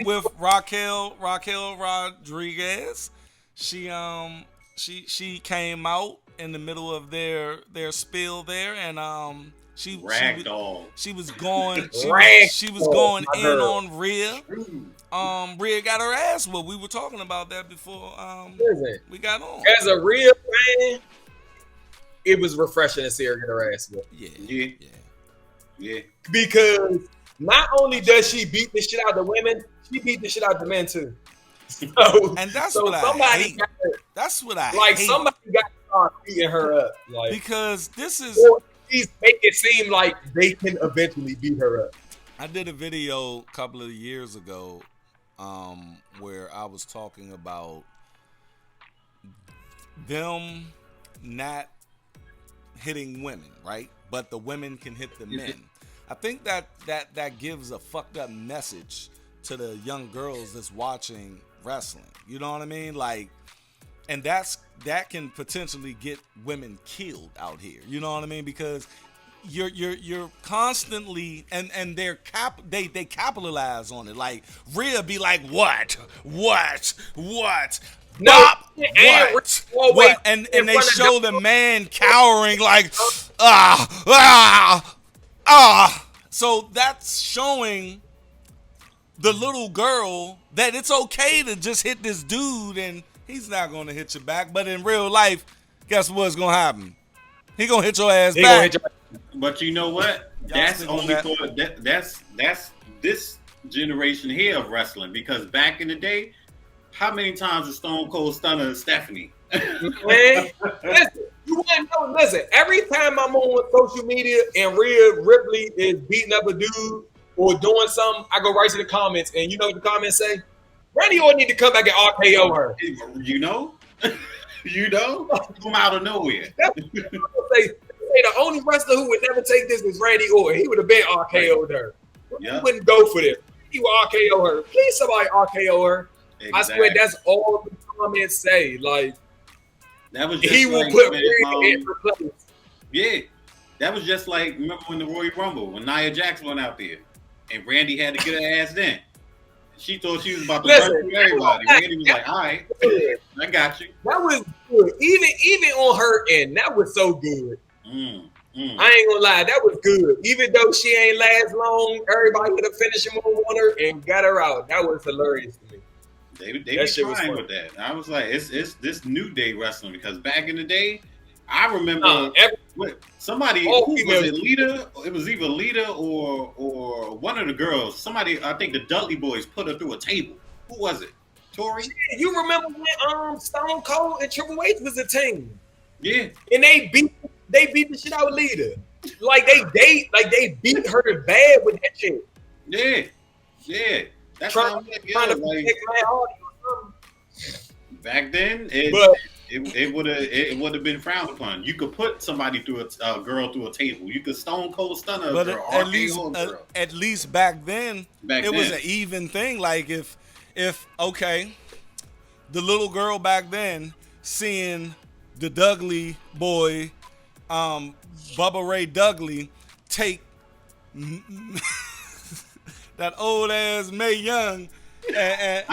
with Raquel Rodriguez. She came out in the middle of their spiel there, and she was going in on Rhea. Rhea got her ass whooped. We were talking about that before we got on. As a Rhea fan, it was refreshing to see her get her ass whooped. Yeah. Because not only does she beat the shit out of the women, she beat the shit out of the men too. And that's what I hate. That's what I like. Hate. Somebody got to start beating her up, like, because this is. Or please make it seem like they can eventually beat her up. I did a video a couple of years ago, where I was talking about them not hitting women, right? But the women can hit the men. I think that gives a fucked up message to the young girls that's watching wrestling. You know what I mean? Like, and that can potentially get women killed out here. You know what I mean? Because you're constantly and they capitalize on it. Like Rhea be like, what? No, what? And they show the man cowering like So that's showing the little girl that it's okay to just hit this dude and he's not going to hit you back. But in real life, guess what's going to happen? He going to hit your ass back. But you know what? That's only for that's this generation here of wrestling. Because back in the day, how many times did Stone Cold Stunner Stephanie? Man, listen, you want to know? Listen, every time I'm on social media and Rhea Ripley is beating up a dude or doing something, I go right to the comments, and you know what the comments say? Randy Orton need to come back and RKO her. You know? Come out of nowhere. Say the only wrestler who would never take this is Randy Orton. He would have been RKO'd her. He wouldn't go for this. He would RKO her. Please, somebody RKO her. Exactly. I swear that's all the comments say. Like, that was just he will put Rhea in her place. Yeah, that was just like, remember when the Royal Rumble, when Nia Jax went out there and Randy had to get her ass in. She thought she was about to run through everybody. Randy was like, all right, I got you. That was good. Even on her end, that was so good. I ain't gonna lie, that was good. Even though she ain't last long, everybody hit a finishing move on her and got her out. That was hilarious to me. They be trying with that. I was like, it's this new day wrestling, because back in the day, I remember somebody who was it, Lita? It was either Lita or one of the girls. Somebody, I think the Dudley Boys put her through a table. Who was it? Tori? Yeah, you remember when Stone Cold and Triple H was a team? Yeah, and they beat the shit out of Lita. Like they beat her bad with that shit. Yeah. That's trying to protect my Hardy or something. Back then, it would have been frowned upon. You could put somebody through a girl through a table. You could Stone Cold Stunner a girl. At least back then, it was an even thing. Like if okay, the little girl back then seeing the Dudley boy, Bubba Ray Dudley, take that old ass Mae Young and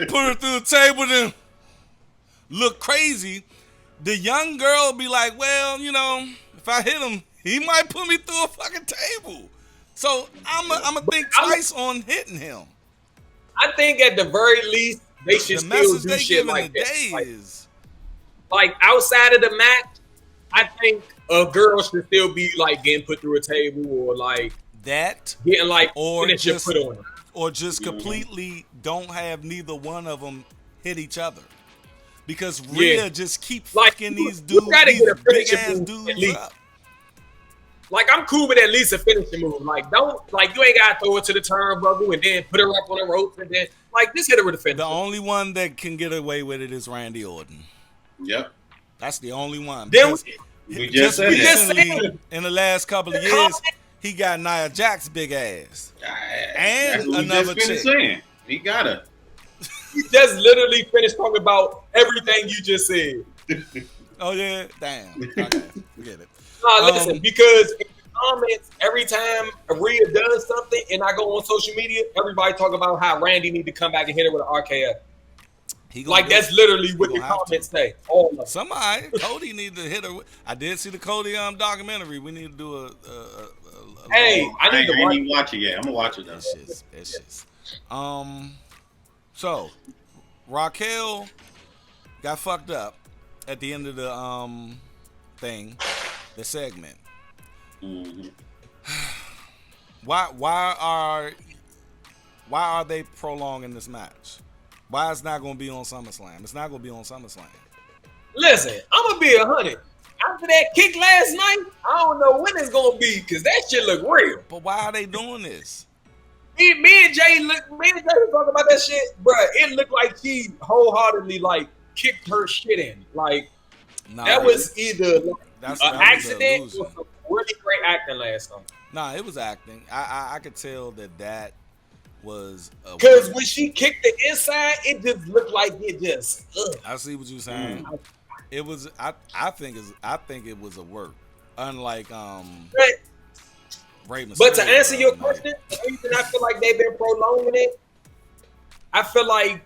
put her through the table and look crazy. The young girl be like, well, you know, if I hit him, he might put me through a fucking table. So I'm gonna think twice on hitting him. I think at the very least they should still do shit like that. Like outside of the match, I think a girl should still be like getting put through a table or like that, getting like or just put on her. Or just completely don't have neither one of them hit each other, because Rhea just keep fucking these dudes, these big ass dudes up. Like, I'm cool with at least a finishing move. Like, you ain't gotta throw it to the turnbuckle and then put her up on the ropes and then just hit her with a finish. The only one that can get away with it is Randy Orton. Yep, that's the only one. Then we just recently, in the last couple of years, he got Nia Jax's big ass and another chick. He got her. We just literally finished talking about everything you just said. Oh yeah, damn. Okay, forget it. Listen, because in the comments, every time Rhea does something, and I go on social media, everybody talk about how Randy need to come back and hit her with an RKO. Like that's literally what the comments say. All of them. Somebody, Cody need to hit her. I did see the Cody documentary. We need to do a hey, I ain't even watch it yet. I'm gonna watch it though. It's just. So Raquel got fucked up at the end of the thing, the segment. Mm-hmm. Why are they prolonging this match? Why it's not going to be on SummerSlam? It's not going to be on SummerSlam. Listen, I'm going to be 100. After that kick last night, I don't know when it's going to be because that shit look real. But why are they doing this? Me and Jay was talking about that shit, bro. It looked like she wholeheartedly like kicked her shit in. Like that was either an accident or some really great acting last night. Nah, it was acting. I could tell that was because when she kicked the inside, it just looked like it just. I see what you're saying. It was. I think it was a work. Unlike Rey Mysterio. But to answer your question, the reason I feel like they've been prolonging it, I feel like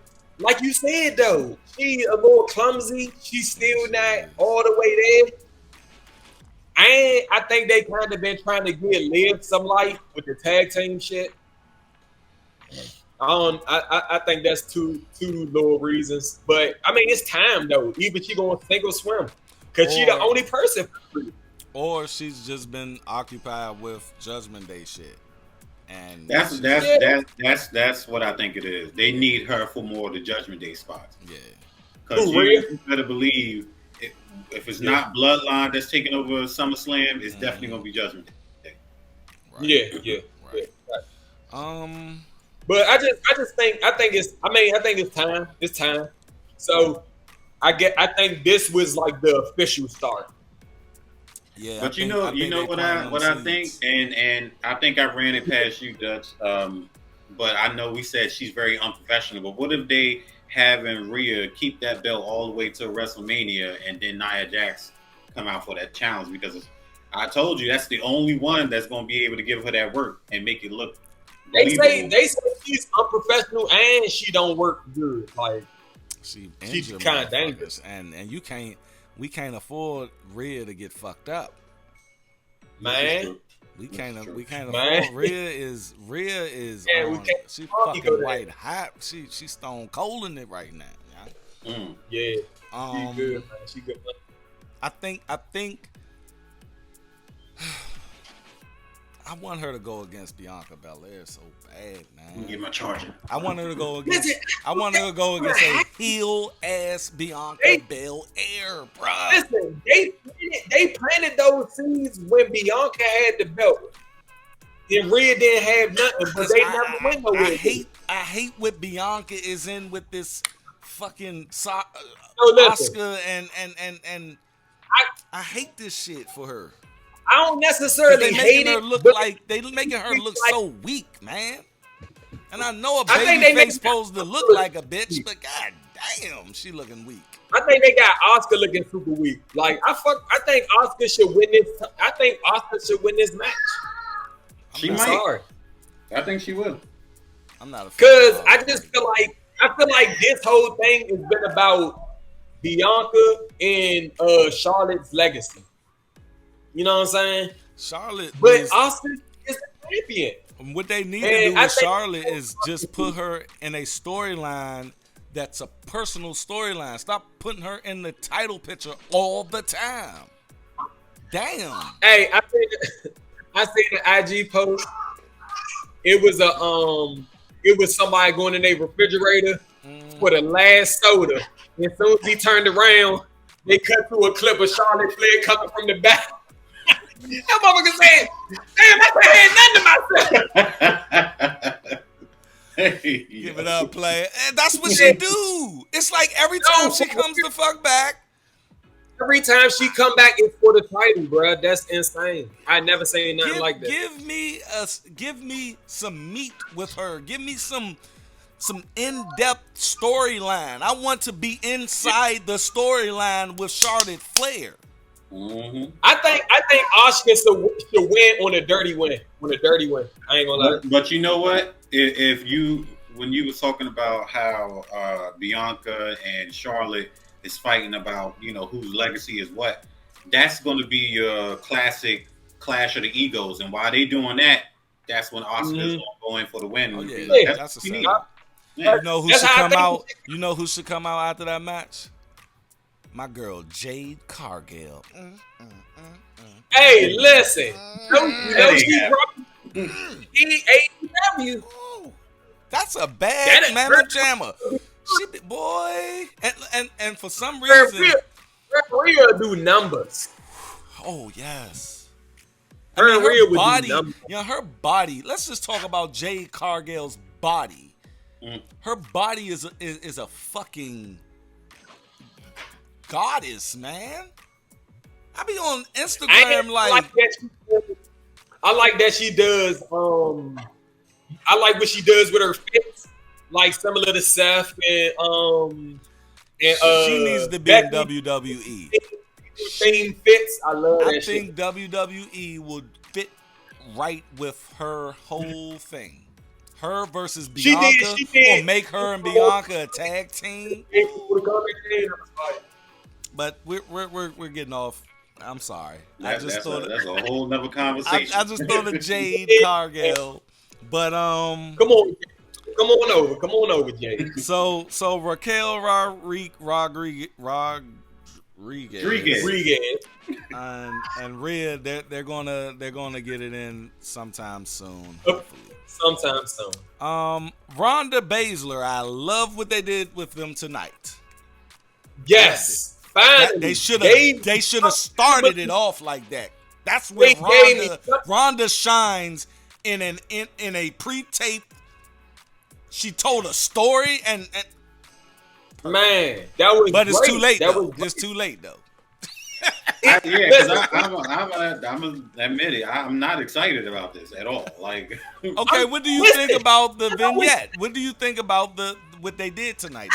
you said though, she a little clumsy. She's still not all the way there. I think they kind of been trying to give Liv some light with the tag team shit. I think that's two little reasons. But I mean, it's time though. Even she gonna sink or swim because she the only person. Or she's just been occupied with Judgment Day shit. And that's what I think it is. They need her for more of the Judgment Day spots. Yeah. Because you better believe if it's not Bloodline that's taking over SummerSlam, it's definitely gonna be Judgment Day. Right. Yeah. Right. But I think it's time. It's time. So I think this was like the official start. Yeah, but you know what I think, and I think I ran it past you, Dutch. But I know we said she's very unprofessional. But what if they having Rhea keep that belt all the way to WrestleMania, and then Nia Jax come out for that challenge? Because I told you that's the only one that's going to be able to give her that work and make it look. They say she's unprofessional and she don't work good. Like she's kind of dangerous, and we can't afford Rhea to get fucked up, man. We can't afford Rhea is she fucking white hot. She stone cold in it right now. Yeah. She good, man. She good. I think I want her to go against Bianca Belair so bad, man. Get my charger. I want her to go against a heel ass Bianca Belair, bro. Listen, they planted those seeds when Bianca had the belt. And Rhea didn't have nothing, but they never went nowhere. I hate what Bianca is in with this fucking Oscar and I hate this shit for her. I don't necessarily hate it. They making her look so weak, man. And I know a babyface supposed to look like a bitch, but god damn, she looking weak. I think they got Oscar looking super weak. Like I think Oscar should win this. I think Oscar should win this match. She might. Sorry. I think she will. I'm not a fan. Because I feel like this whole thing has been about Bianca and Charlotte's legacy. You know what I'm saying? Charlotte. But Austin is the champion. What they need to do with Charlotte is just put her in a storyline that's a personal storyline. Stop putting her in the title picture all the time. Damn. Hey, I seen an IG post. It was somebody going in their refrigerator for the last soda. And as soon as he turned around, they cut to a clip of Charlotte Flair coming from the back. That motherfucker said, damn, I had nothing to myself. Give it up, player. And that's what she do. It's like every time she comes the fuck back. Every time she come back, it's for the title, bro. That's insane. I never seen nothing like that. Give me some meat with her. Give me some some in-depth storyline. I want to be inside the storyline with Charlotte Flair. Mm-hmm. I think Asuka should win on a dirty win. I ain't gonna lie. But you know what? When you was talking about how Bianca and Charlotte is fighting about, whose legacy is what, that's going to be your classic clash of the egos. And while they doing that, that's when Asuka is going to go in for the win. Oh, yeah. That's a setup. Yeah. You know who should come out? You know who should come out after that match? My girl Jade Cargill. Hey, listen. AEW. That's a bad mamma jammer. Boy, and for some reason, referee will do numbers. Oh yes. Her body, her body. Let's just talk about Jade Cargill's body. Her body is a fucking goddess, man. I be on Instagram I like that she does. I like what she does with her fits, like similar to Seth and she needs to be in WWE. Same fits. I love that. I think WWE would fit right with her whole thing. Her versus Bianca, or make her and Bianca a tag team. But we're getting off. I'm sorry. That's a whole nother conversation. I just thought of Jade Cargill. But come on over, Jay. So Raquel Rodriguez and Rhea, they're gonna get it in sometime soon. Hopefully. Sometime soon. Ronda Baszler, I love what they did with them tonight. Yes, finally. They should have started it off like that. That's where Ronda shines in a pre-taped. She told a story and man, that was. But it's great. too late. It's too late though. I'm gonna admit it. I'm not excited about this at all. Like, okay, what do you think about the vignette? What do you think about what they did tonight?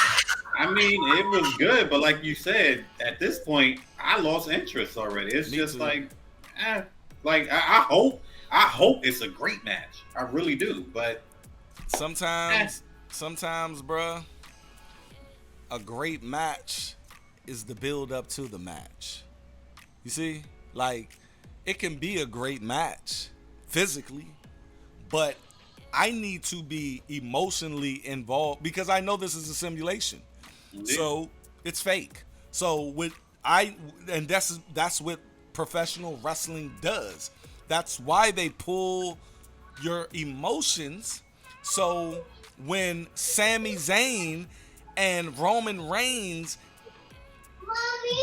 I mean, it was good, but like you said, at this point, I lost interest already. It's just like, I hope it's a great match. I really do, but sometimes, bruh, a great match is the build up to the match. You see, like, it can be a great match physically, but I need to be emotionally involved because I know this is a simulation. Indeed. So it's fake. So that's what professional wrestling does. That's why they pull your emotions. So when Sami Zayn and Roman Reigns,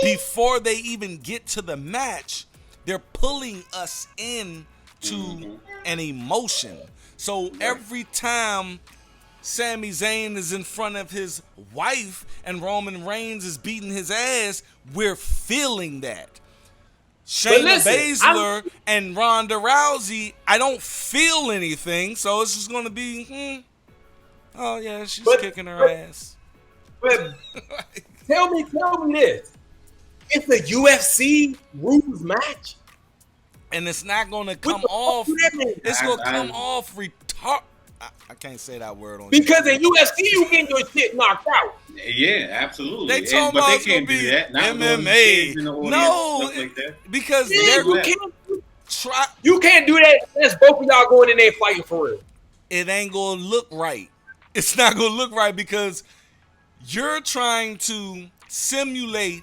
before they even get to the match, they're pulling us in to an emotion. So every time Sami Zayn is in front of his wife and Roman Reigns is beating his ass, we're feeling that. Shayna Baszler and Ronda Rousey, I don't feel anything, so it's just going to be, oh yeah, she's kicking her ass. But tell me this. It's a UFC rules match. And it's not going to come off. It's going to come off retard. I can't say that word on because in UFC you get your shit knocked out. Yeah, absolutely. They told me it's going to be MMA. No, like that. Because you can't do that unless both of y'all going in there fighting for real. It ain't going to look right. It's not going to look right because you're trying to simulate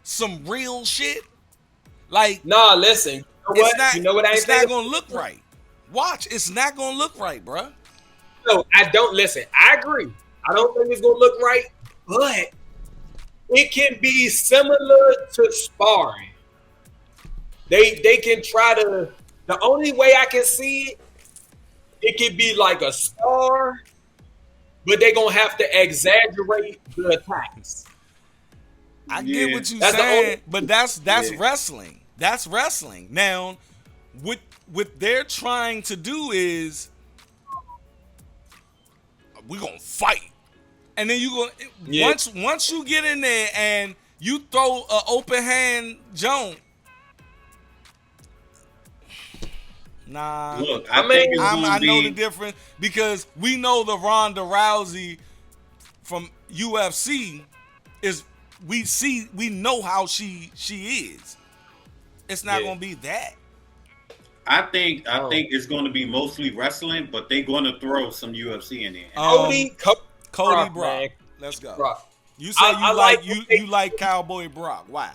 some real shit. Like, nah, listen. You know what I ain't it's not going to look right. Watch, it's not going to look right, bruh. No, I don't listen. I agree. I don't think it's going to look right, but it can be similar to sparring. They can try to. The only way I can see it could be like a spar, but they're gonna have to exaggerate the attacks. I get what you're saying, but that's wrestling. That's wrestling. Now, what they're trying to do is we gonna fight. And then once you get in there and you throw an open hand Joan. Nah, look, I know the difference because we know the Ronda Rousey from UFC is we know how she is. It's not gonna be that. I think it's gonna be mostly wrestling, but they're gonna throw some UFC in there. Cody Brock. Let's go. Brock. You say you like Cowboy Brock. Why?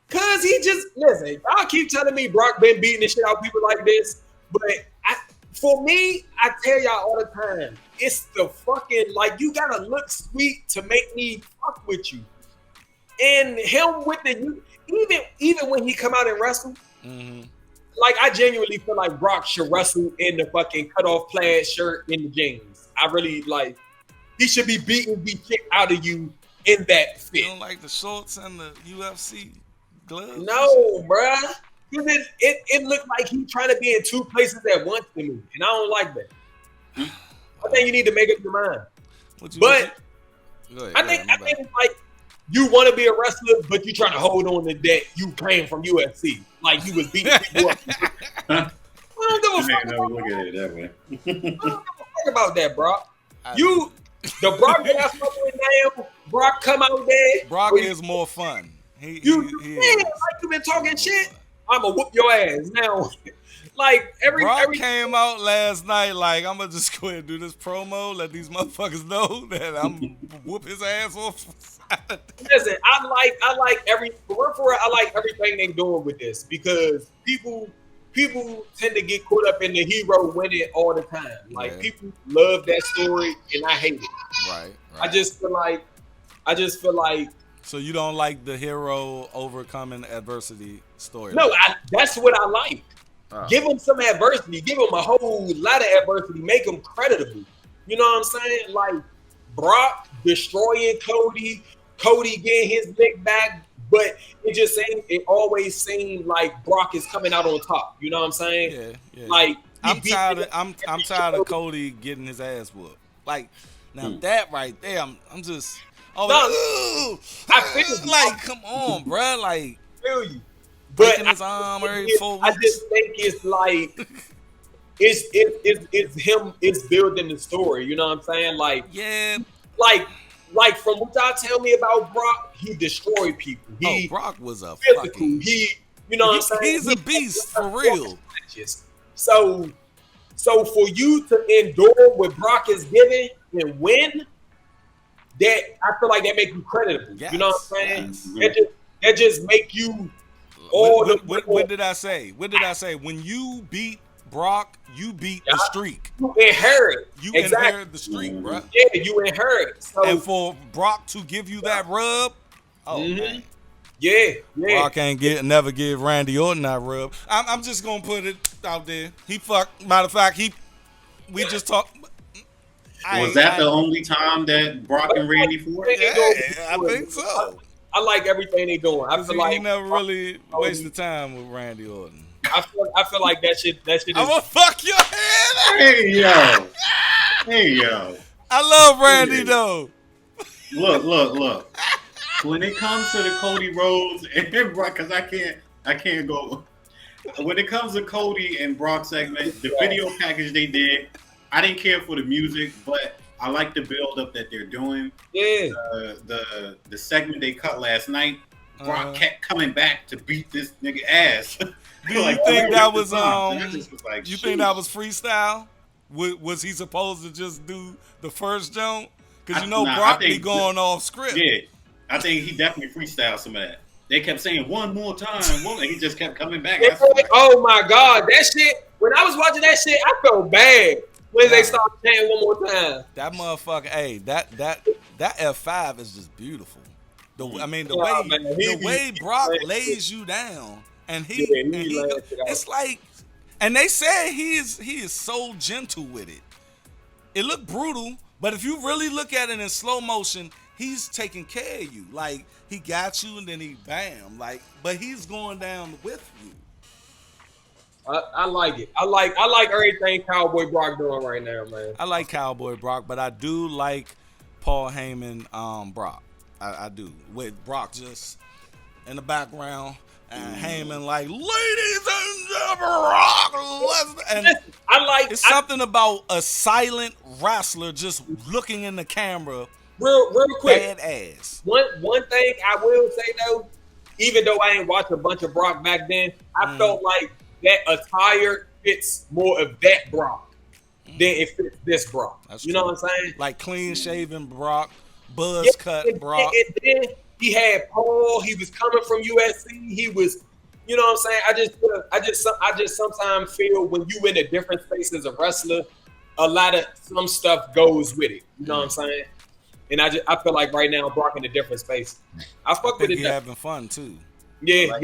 Cause he just listen. Y'all keep telling me Brock been beating the shit out of people like this, but for me, I tell y'all all the time, it's the fucking like you gotta look sweet to make me fuck with you. And him with the even when he come out and wrestle, like I genuinely feel like Brock should wrestle in the fucking cutoff plaid shirt in the jeans. I really like he should be beating the shit out of you in that fit. You don't like the shorts and the UFC gloves? No, bruh. It looked like he trying to be in two places at once to me, and I don't like that. I think you need to make up your mind. I think like you want to be a wrestler, but you trying to hold on to that you came from UFC, like you was beating people up. I don't give a fuck about look at it that way. I don't give a fuck about that, bro. The Brock ass down. Brock come out there. Brock is more fun. He like you been talking shit. I'ma whoop your ass now. Like Brock came out last night. Like I'm gonna just go ahead and do this promo. Let these motherfuckers know that I'm whoop his ass off. Listen, I like everything they doing with this because people tend to get caught up in the hero winning all the time. Like people love that story and I hate it. Right. I just feel like. So you don't like the hero overcoming adversity story? No, that's what I like. Give him some adversity. Give him a whole lot of adversity. Make him creditable. You know what I'm saying? Like Brock destroying Cody getting his neck back, but it always seemed like Brock is coming out on top. You know what I'm saying? Yeah. Like I'm tired of Cody getting his ass whooped. Like now that right there, I'm just. Oh, I feel you. Like, come on, bro. Like, feel you. But his arm every 4 weeks. I just think it's like it's him. It's building the story. You know what I'm saying? Like, like from what y'all tell me about Brock, he destroyed people. Brock was a physical. fucking. You know what I'm saying? He's a beast for real. So for you to endure what Brock is giving and win. That I feel like that make you creditable. Yes, you know what I'm saying? Yes. That just make you what did I say? What did I say? When you beat Brock, you beat the streak. You inherit. Inherit the streak, bro. Yeah, you inherit. So, and for Brock to give you that rub, man. Yeah. Brock never give Randy Orton that rub. I'm just gonna put it out there. He fucked. Matter of fact, we just talked. Was that the only time that Brock and Randy fought? Yeah, I think so. I like everything they doing. I feel like he never really wasted time with Randy Orton. I feel like that shit. I'm gonna fuck your head. Hey yo. I love Randy though. Look. When it comes to the Cody Rhodes and Brock, because I can't go. When it comes to Cody and Brock segment, the video package they did. I didn't care for the music, but I like the build up that they're doing. Yeah. The segment they cut last night, Brock kept coming back to beat this nigga ass. Do you think that was you think that was freestyle? Was he supposed to just do the first jump? Because Brock be going off script. Yeah, I think he definitely freestyled some of that. They kept saying one more time, and he just kept coming back. Oh my God, that shit! When I was watching that shit, I felt bad. When they start saying one more time. That motherfucker, hey, that F5 is just beautiful. The way Brock lays you down, and it's like, and they said he is so gentle with it. It looked brutal, but if you really look at it in slow motion, he's taking care of you. Like he got you, and then he bam, but he's going down with you. I like it. I like everything Cowboy Brock doing right now, man. I like Cowboy Brock, but I do like Paul Heyman Brock. I do. With Brock just in the background and Heyman like, ladies and gentlemen, Brock Lesnar. And it's something about a silent wrestler just looking in the camera. Real quick. Badass. One thing I will say though, even though I ain't watched a bunch of Brock back then, I felt like that attire fits more of that Brock than it fits this Brock. That's you true. know what I'm saying? Like clean shaven Brock, buzz cut Brock. And then he had Paul. He was coming from USC. He was, you know what I'm saying? I just sometimes feel when you in a different space as a wrestler, a lot of some stuff goes with it. You know what I'm saying? And I feel like right now Brock in a different space. I fuck with it. He's having fun too. Yeah, like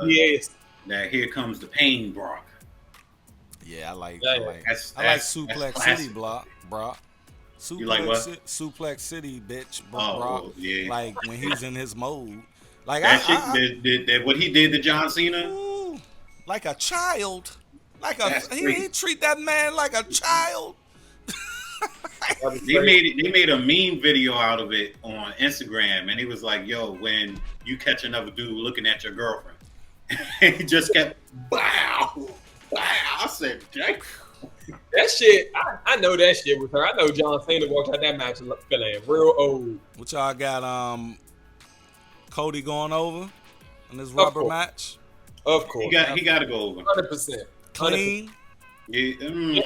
yes. That here comes the pain, Brock. Yeah, I like classic. Suplex City, Brock. Suplex, you like what? Suplex City, bitch, Oh, Brock. yeah. Like when he's in his mode. Like That shit, what he did to John Cena. Ooh, like a child. Like he treat that man like a child. They made a meme video out of it on Instagram, and he was like, "Yo, when you catch another dude looking at your girlfriend," and he just kept wow. I said, "Jake." That shit, I know that shit with her. I know John Cena walked out that match feeling real old. What y'all got? Cody going over in this rubber match. Of course, he got to go over 100%. Clean. Yeah.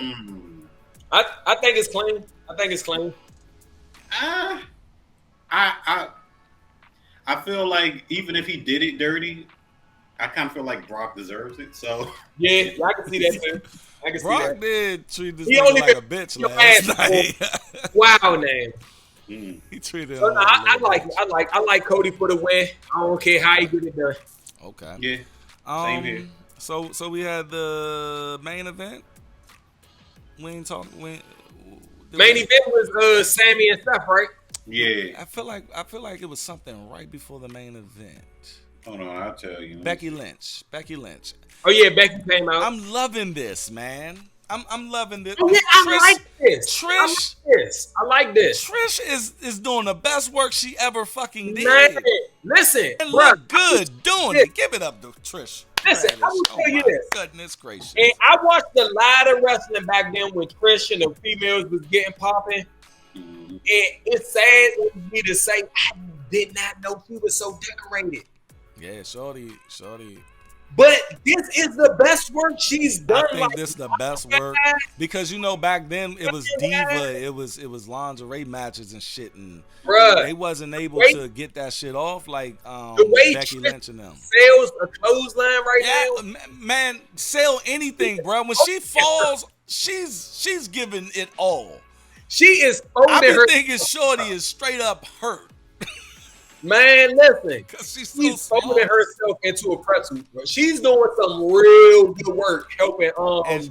I think it's clean. I think it's clean. I feel like even if he did it dirty, I kind of feel like Brock deserves it. So yeah, I can see that too. I can Brock see that. did treat this nigga like a bitch last night. Wow, name. He treated him. So, I like Cody for the win. I don't care how he get it done. Okay. Yeah. Same here. So we had the main event. We ain't talking. Main event was Sammy and Steph, right? Yeah. I feel like it was something right before the main event. Hold on, I'll tell you. Becky Lynch. Oh yeah, Becky came out. I'm loving this, man. I'm loving this. Oh yeah, I like this. I like this. Trish is doing the best work she ever fucking did. Man, listen, and look good doing it. Give it up to Trish. Listen, I will tell you this. Goodness gracious. And I watched a lot of wrestling back then when Trish and the females was getting popping. And it's sad for me to say I did not know she was so decorated. Yeah, shorty. But this is the best work she's done. I think this is the best work because back then it was diva, it was lingerie matches and shit, and they wasn't able to get that shit off like Becky Lynch and them. Sells a clothesline right now. Man, sell anything, bro. When she falls, she's giving it all. She is. I've been thinking shorty is straight up hurt. Man, listen, she's folding herself into a pretzel. She's doing some real good work helping.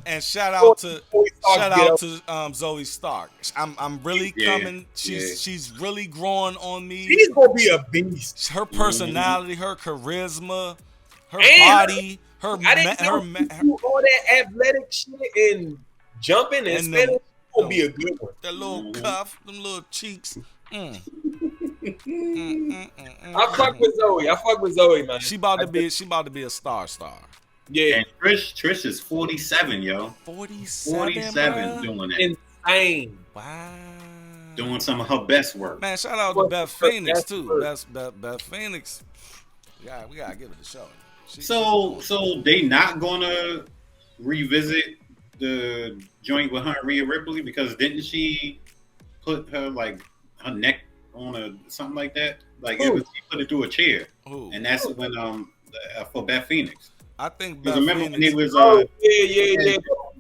And shout out to Zoe Stark. I'm really coming. She's really growing on me. She's gonna be a beast. Her personality, her charisma, her body, her all that athletic shit and jumping and spinning. Gonna be a good one. That little cuff, them little cheeks. I fuck with Zoe, man. She about to be a star. Yeah. And Trish is 47, yo. 47 doing that. Insane. Wow. Doing some of her best work. Man, shout out to Beth Phoenix too. Beth Phoenix. Yeah, we gotta give it a shot. So they not gonna revisit the joint with her and Rhea Ripley because didn't she put her her neck on something like that? Like she put it through a chair, and that's when for Beth Phoenix. I think Beth remember Phoenix, when it was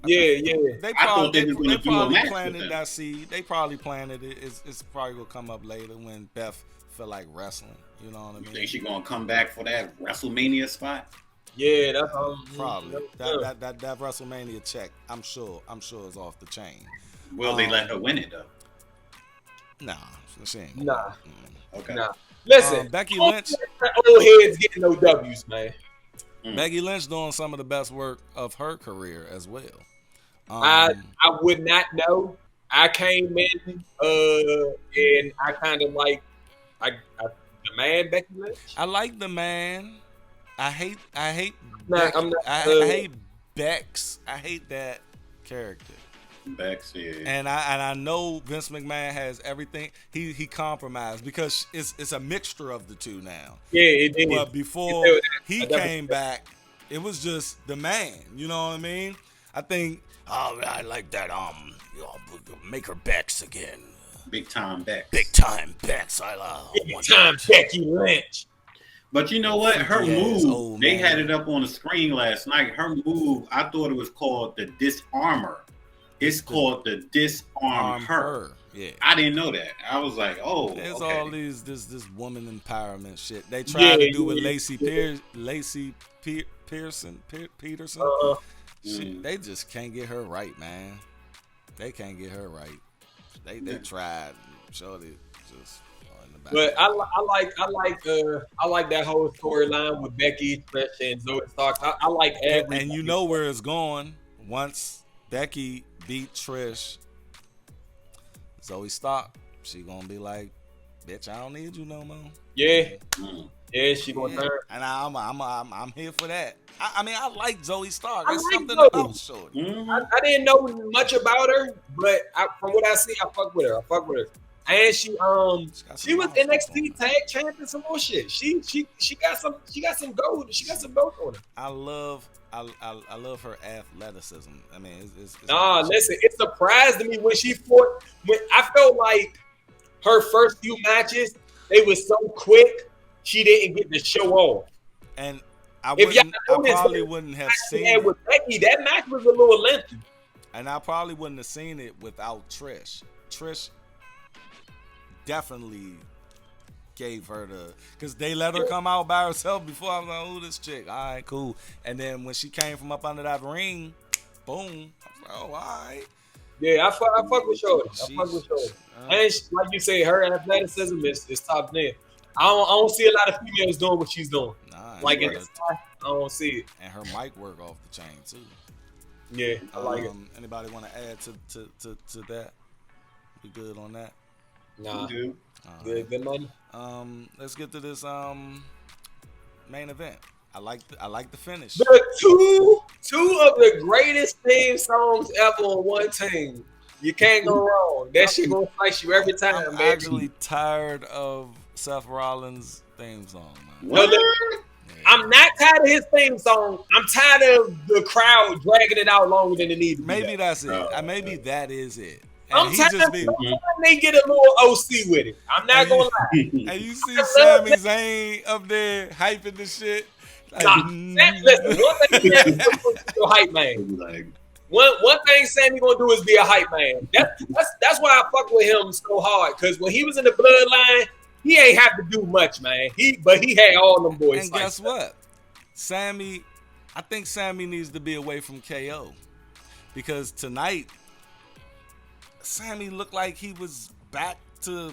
yeah. They probably planted that seed. They probably planted it. It's probably gonna come up later when Beth feel like wrestling. You know what I mean? Think she gonna come back for that WrestleMania spot? Yeah, that's probably that WrestleMania check. I'm sure is off the chain. Will they let her win it though? Nah, she ain't. Nah. Okay. Nah. Listen, Becky Lynch. Old heads getting no W's, man. Becky Lynch doing some of the best work of her career as well. I would not know. I came in and I kind of like the man Becky Lynch. I like the man. I hate I'm Becky. not, I hate Bex. I hate that character. Bex, yeah. And I know Vince McMahon has everything. He compromised because it's a mixture of the two now. Yeah, it is. But before he came back, it was just the man. You know what I mean? I think I like that. Make her Bex again. Big time Bex. Big time Bex. I love. Big time Becky Lynch. But you know what? Her move, they man. had it up on the screen last night. Her move, I thought it was called the Disarmor. It's called the Disarm Her. Yeah. I didn't know that. I was like, oh, there's okay. all this woman empowerment shit. They tried to do with Lacey Peterson. Shit, they just can't get her right, man. They can't get her right. They tried. Shorty just in the back. But I like that whole storyline with Becky, Trish, and Zoe Stark. I like everything. And you know where it's going. Once Becky beat Trish, Zoe Stark, she gonna be like, "Bitch, I don't need you no more." Yeah, yeah, she gonna turn. And I'm here for that. I mean, I like Zoe Stark. There's like something Zoe. about Shorty. Mm-hmm. I didn't know much about her, but from what I see, I fuck with her. And she was NXT tag champ and some more shit. She got some gold. She got some gold on her. I love her athleticism. I mean, it's listen, it surprised me when she fought. When I felt like her first few matches, they were so quick, she didn't get to show off. And I probably wouldn't have seen it with Becky. That match was a little lengthy, and I probably wouldn't have seen it without Trish. Trish definitely gave her because they let her come out by herself before. I was like, "Oh, this chick, all right, cool." And then when she came from up under that ring, boom, I was like, "Oh, all right." Yeah, I fuck with Shorty. And like you say, her athleticism is top there. I don't see a lot of females doing what she's doing. Like in the I don't see it. And her mic work off the chain too. Yeah, I like it. Anybody want to add to that? We good on that? Nah. Good money. Let's get to this main event. I like the finish. The two of the greatest theme songs ever on one team. You can't go wrong. That shit gonna fight you every time. I'm actually tired of Seth Rollins' theme song, man. No, I'm not tired of his theme song. I'm tired of the crowd dragging it out longer than it needs to be. Maybe that's it. Maybe that is it. And I'm tired of they get a little OC with it. I'm not gonna lie. And you see Sami Zayn up there hyping the shit. Like, listen, one thing Sami's gonna do is be a hype man. One thing Sami gonna do is be a hype man. That's why I fuck with him so hard. Because when he was in the Bloodline, he ain't have to do much, man. But he had all them boys. And guess what? I think Sami needs to be away from KO. Because tonight, Sami looked like he was back to.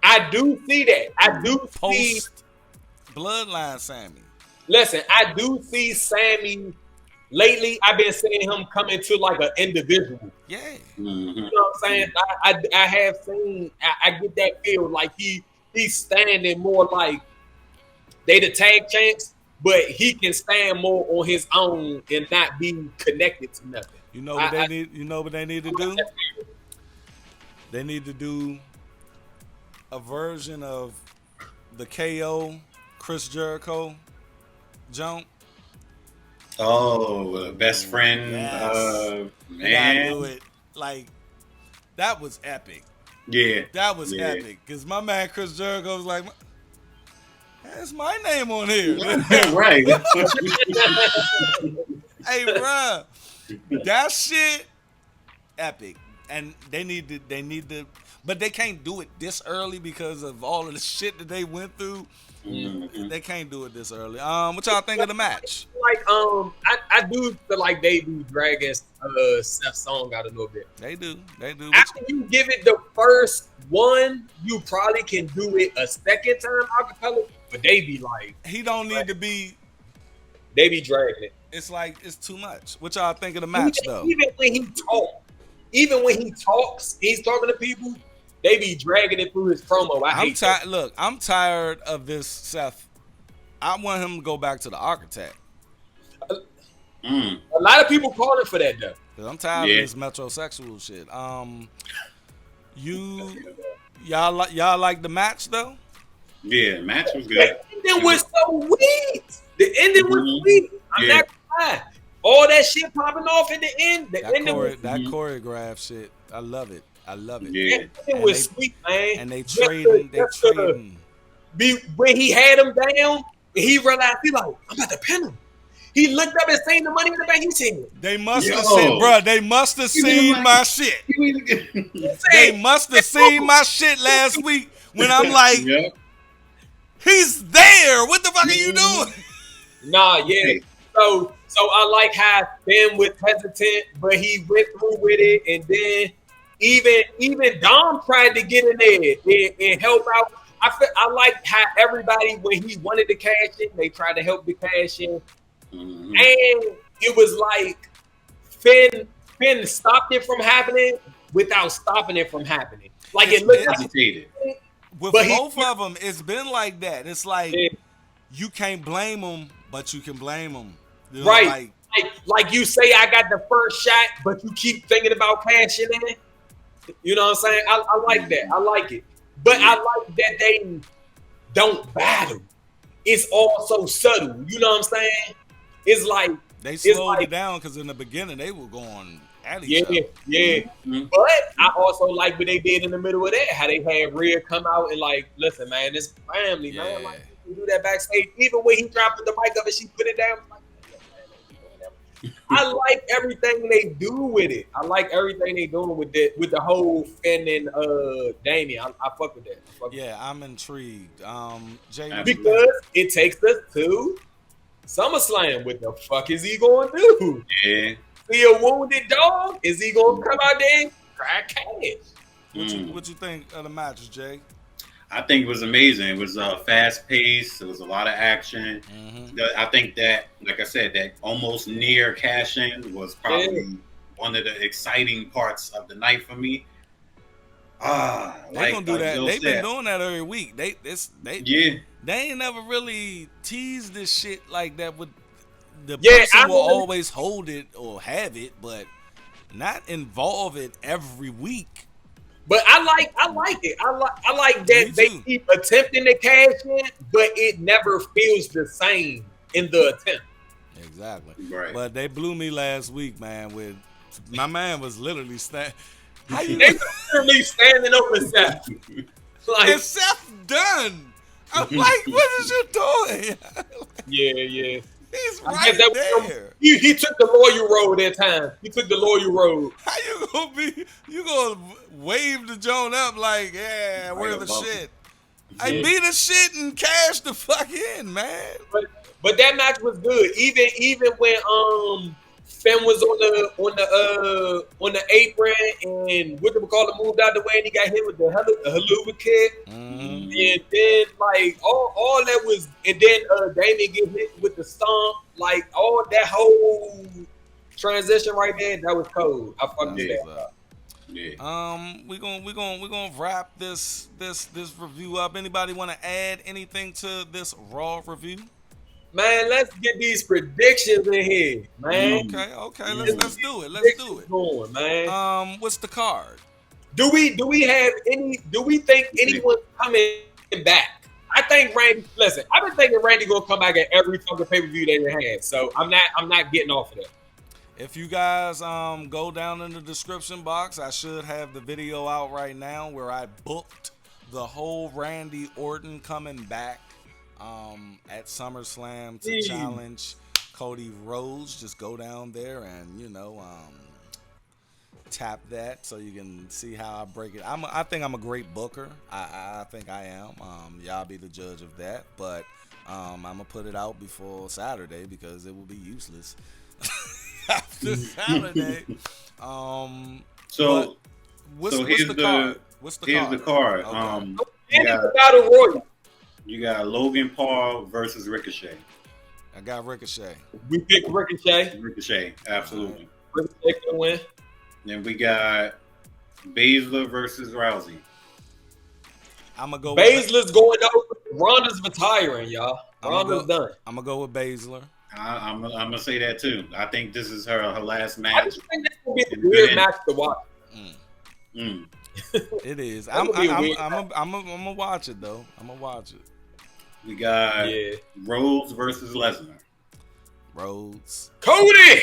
I do see that. I do see Bloodline Sami. Listen, I do see Sami. Lately, I've been seeing him come into like an individual. Yeah. You know what I'm saying? I have seen. I get that feel like he's standing more like they the tag champs, but he can stand more on his own and not be connected to nothing. You know what they need? You know what they need to do? They need to do a version of the KO Chris Jericho jump. Oh, best friend. Yes. Man. Do it. Like, that was epic. Yeah. That was epic. Because my man Chris Jericho was like, that's my name on here. Right. Hey, bruh. That shit, epic. And they need to, but they can't do it this early because of all of the shit that they went through. Mm-hmm. They can't do it this early. What y'all think of the match? Like, I do feel like they do dragging Seth's song out a little bit. They do. After you give it the first one, you probably can do it a second time acapella, but they be like, he don't need to be They be dragging it. It's like it's too much. What y'all think of the match though? Even when he talks, he's talking to people. They be dragging it through his promo. I'm tired. Look, I'm tired of this, Seth. I want him to go back to the Architect. A lot of people calling for that though. Cause I'm tired of this metrosexual shit. Y'all like the match though? Yeah, the match was good. The ending was so weak. The ending was weak. I'm not gonna lie. All that shit popping off in the end. The ending was that choreograph shit. I love it. Yeah, it was sweet, man. And they trading. When he had him down, he realized he like, I'm about to pin him. He looked up and seen the money in the bank. He said, "They must have seen, bro. They must have seen my shit. They must have seen my shit last week when I'm like, he's there. What the fuck are you doing?" Nah, yeah. So I like how Ben was hesitant, but he went through with it, and then even Dom tried to get in there and help out. I like how everybody, when he wanted to cash in, they tried to help the cash in. And it was like Finn stopped it from happening without stopping it from happening. Like it looked hesitated. With both of them, it's been like that. It's like you can't blame them, but you can blame them. You know, right. Like you say, I got the first shot, but you keep thinking about cashing in. You know what I'm saying? I like that. I like it. But I like that they don't battle. It's all so subtle. You know what I'm saying? It's like they slowed it down because in the beginning they were going at each other. Yeah. But I also like what they did in the middle of that. How they had Rhea come out and like, listen, man, this family, man. Like, you do that backstage. Even when he dropped the mic up and she put it down. Like, I like everything they do with it. I like everything they doing with the whole Finn and Damien. I fuck with that. I'm intrigued. Jay, because it takes us to SummerSlam. What the fuck is he going to do? Yeah. See a wounded dog? Is he going to come out there and cry cash? What you think of the match, Jay? I think it was amazing. It was fast paced. There was a lot of action. I think that, like I said, that almost near cash-in was probably one of the exciting parts of the night for me. They gonna do that. They've been doing that every week. They ain't never really teased this shit like that. With the person will always hold it or have it, but not involve it every week. But I like it. I like that they keep attempting to cash in, but it never feels the same in the attempt. Exactly. Right. But they blew me last week, man. With my man was literally standing. They were literally standing over Seth. Like, is Seth done? I'm like, what is you doing? Yeah. He's right there. He took the loyal road that time. He took the loyal road. How you gonna be? You gonna wave the Joan up like, yeah, we're the shit. I beat the shit and cash the fuck in, man. But that match was good. Even when Finn was on the apron and what we call it moved out the way and he got hit with the haluva kick. And then like all that was, and then Damien get hit with the stomp, like all that whole transition right there, that was cold. I fucked with that. Yeah. We're gonna wrap this review up. Anybody want to add anything to this Raw review? Man, let's get these predictions in here, man. Okay. Let's do it. Let's do it. Going, man. What's the card? Do we think anyone's coming back? I think Randy. Listen, I've been thinking Randy gonna come back at every fucking pay-per-view they have. So I'm not getting off of that. If you guys go down in the description box, I should have the video out right now where I booked the whole Randy Orton coming back at SummerSlam to challenge Cody Rhodes. Just go down there and tap that so you can see how I break it. I think I'm a great booker. I think I am. Y'all be the judge of that. But I'm gonna put it out before Saturday because it will be useless after Saturday. So what's the card? Here's the card. Okay. You got Logan Paul versus Ricochet. I got Ricochet. We picked Ricochet. Ricochet, absolutely. Ricochet can win. Then we got Baszler versus Rousey. I'm gonna go. Baszler's going over. Ronda's retiring, y'all. Ronda's done. I'm gonna go with Baszler. I'm gonna say that too. I think this is her last I match. just think that's gonna be a weird match to watch. It is. I'm gonna watch it though. I'm gonna watch it. We got Rhodes versus Lesnar. Rhodes. Cody.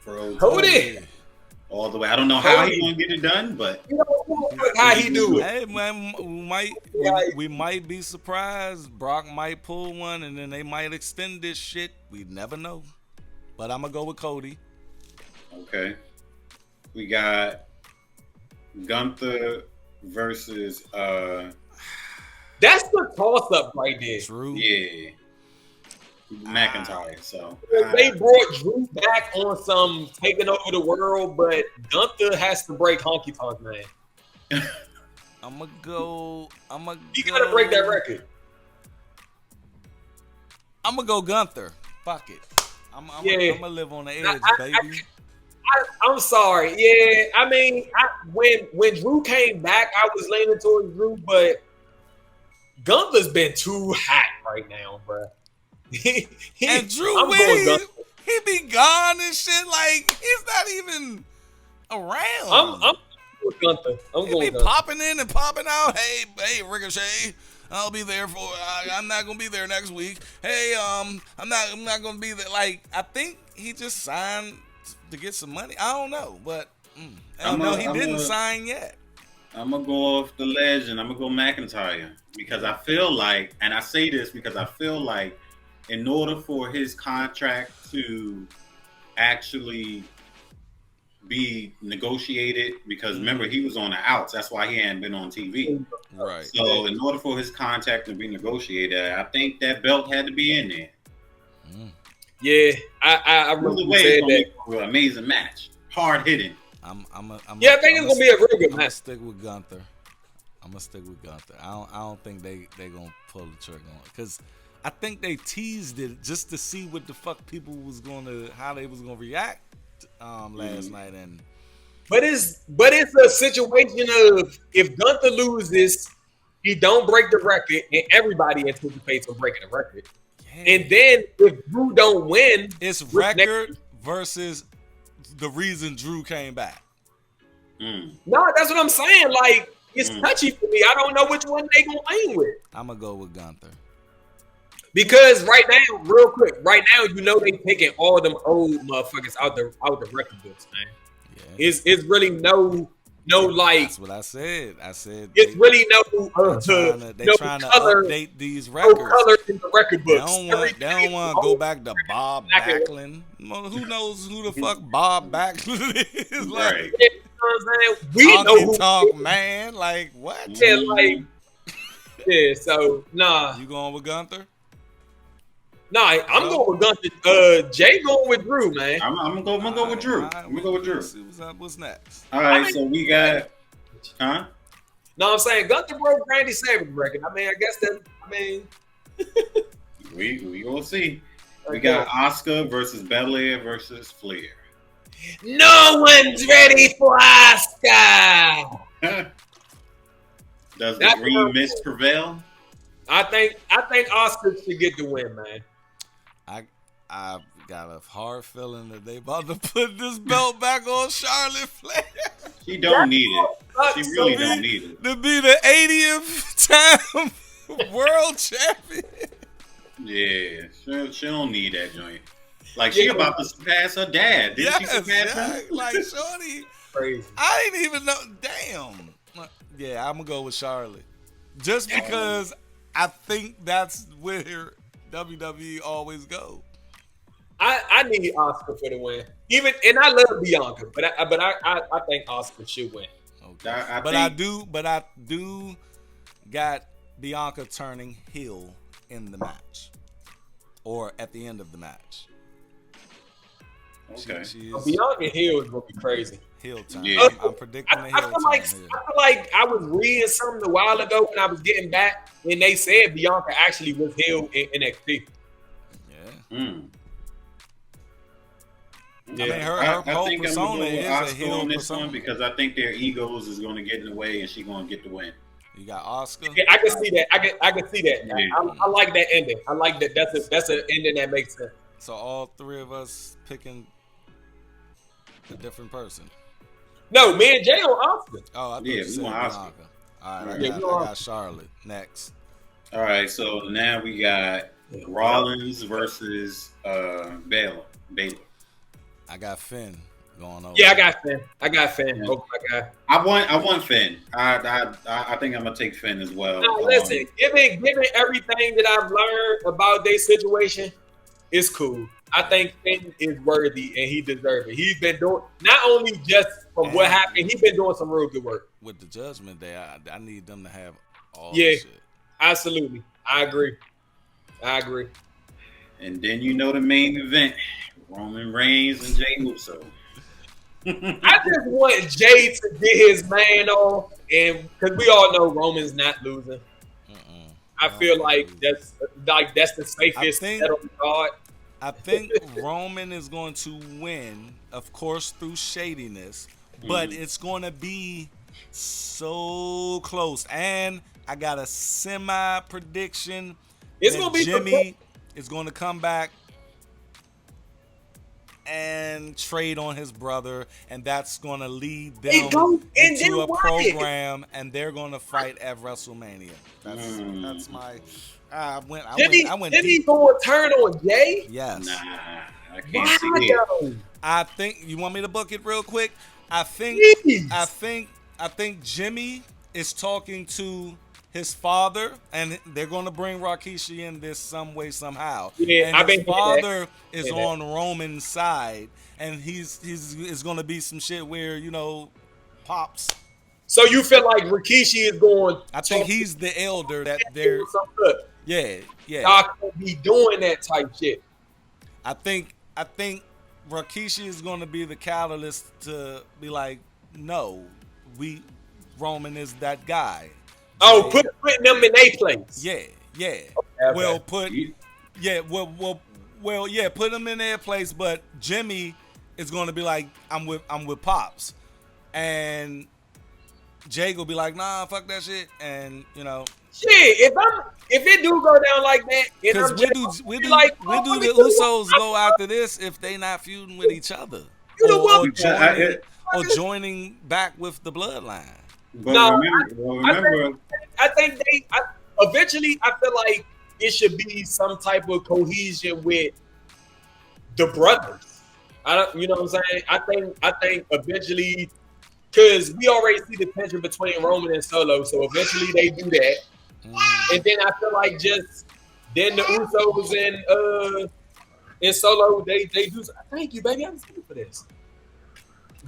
Cody. All the way. I don't know how he's gonna get it done, but how he do it. Hey man, we might be surprised. Brock might pull one, and then they might extend this shit. We never know. But I'm gonna go with Cody. Okay. We got Gunther versus That's the toss up right there. Drew. Yeah. McIntyre. So they brought Drew back on some taking over the world, but Gunther has to break Honky Tonk Man. I'm gonna He gotta break that record. I'm gonna go Gunther. Fuck it. I'm gonna live on the edge, baby. I'm sorry. Yeah, I mean, when Drew came back, I was leaning towards Drew, but Gunther's been too hot right now, bro. And Drew Wade, he be gone and shit. Like he's not even around. I'm with Gunther. He be popping in and popping out. Hey, Ricochet. I'll be there for. I'm not gonna be there next week. Hey, I'm not gonna be there. Like I think he just signed to get some money. I don't know, but I know he didn't sign yet. I'm gonna go off the ledge and I'm gonna go McIntyre because I feel like, and I say this because I feel like, in order for his contract to actually be negotiated, because remember he was on the outs, that's why he hadn't been on TV. Right. So in order for his contract to be negotiated, I think that belt had to be in there. Yeah, I really said that. An amazing match, hard hitting. I think it's gonna be a real good match. I'm gonna stick with Gunther. I don't think they gonna pull the trigger on it because I think they teased it just to see what the fuck people how they was gonna react last night. And but it's a situation of if Gunther loses, he don't break the record, and everybody anticipates him breaking the record. Yeah. And then if Drew don't win, it's record versus the reason Drew came back. No, that's what I'm saying. Like it's touchy for me. I don't know which one they gonna aim with. I'm gonna go with Gunther. Because right now, real quick, you know they taking all them old motherfuckers out the record books, man. Yeah. It's really no like. That's what I said. It's really they trying to update these records. No color in the record books. They don't want to go back to Bob Backlund. Who knows who the fuck Bob Backlund is? Like, right. You know what I'm saying? We know who talk, man. Like what? Yeah, like yeah. So nah. You going with Gunther? Nah, I'm going with Gunther. Jay going with Drew, man. I'm gonna go with Drew. I'm gonna go with Drew. See what's next. All right, so we got, No, I'm saying Gunther broke Randy Savage record. I mean, I guess that. I mean, we gonna see. We got Asuka versus Belair versus Flair. No one's ready for Asuka. Does the green mist prevail? I think Asuka should get the win, man. I've got a hard feeling that they about to put this belt back on Charlotte Flair. She don't need it. She really don't need it. To be the 80th time world champion. Yeah, she don't need that joint. Like she about to surpass her dad. Didn't she surpass him? Like shorty. Crazy. I didn't even know. Damn. Yeah, I'm gonna go with Charlotte. Just because I think that's where WWE always go. I need Asuka for the win. And I love Bianca, but I think Asuka should win. Okay. I do got Bianca turning heel in the match, or at the end of the match. Okay. Bianca heel is gonna be crazy. Heel time. Yeah. I'm predicting the heel time. I feel like I was reading something a while ago when I was getting back, and they said Bianca actually was heel in NXT. Yeah. Yeah. I mean, her whole persona is a heel on this persona. one because I think their egos is going to get in the way, and she's going to get the win. You got Oscar. Yeah, I can see that. I can see that. Yeah. I like that ending. I like that. That's an ending that makes sense. So all three of us picking a different person. No, me and Jay on Oscar. Oh, I thought you said Oscar. All right, I got Charlotte next. All right, so now we got Rollins versus Baylor. I got Finn going over. Yeah, I got Finn. Yeah. Oh my God. I want Finn. I think I'm gonna take Finn as well. Now, listen, given everything that I've learned about their situation, it's cool. I think Finn is worthy and he deserves it. He's been doing not only just from what happened, he's been doing some real good work. With the Judgment Day, I need them to have all the shit. Absolutely. I agree. And then the main event, Roman Reigns and Jey Uso. I just want Jay to get his man on, and because we all know Roman's not losing. I feel like that's the safest bet on the card. I think Roman is going to win, of course, through shadiness, but it's going to be so close. And I got a semi prediction. It's going to be Jimmy is going to come back and trade on his brother, and that's going to lead them into a program, and they're going to fight at WrestleMania. That's my. I went Jimmy's going to turn on Jay? Yes. Nah, I can't see it. I think you want me to book it real quick. I think Jimmy is talking to his father, and they're going to bring Rikishi in this some way somehow. Yeah, and his father is on Roman's side, and he's going to be some shit where Pops. So you feel like Rikishi is going? I think he's the elder that they're. Yeah. Y'all can't be doing that type shit. I think Rikishi is going to be the catalyst to be like, no, Roman is that guy. Oh, putting them in a place. Yeah. Okay. Put them in their place. But Jimmy is going to be like, I'm with Pops, and Jay will be like, nah, fuck that shit, and shit. If it do go down like that, because we do the Usos go after this if they not feuding with each other, or joining back with the bloodline. But remember, I think eventually I feel like it should be some type of cohesion with the brothers. You know what I'm saying? I think eventually, because we already see the tension between Roman and Solo, so eventually they do that. And then I feel like then the Usos and Solo they do. Thank you, baby. I'm scared for this.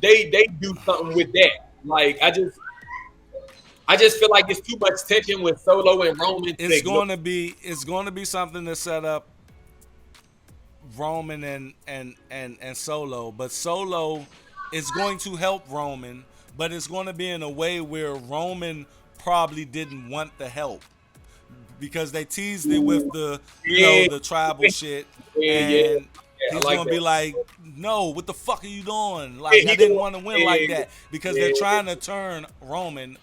They do something with that. Like I just feel like it's too much tension with Solo and Roman. It's going to be something to set up Roman and Solo, but Solo is going to help Roman, but it's going to be in a way where Roman probably didn't want the help because they teased it with the the tribal shit, and he's going to be like, no, what the fuck are you doing? Like, I didn't want to win like that because they're trying to turn Roman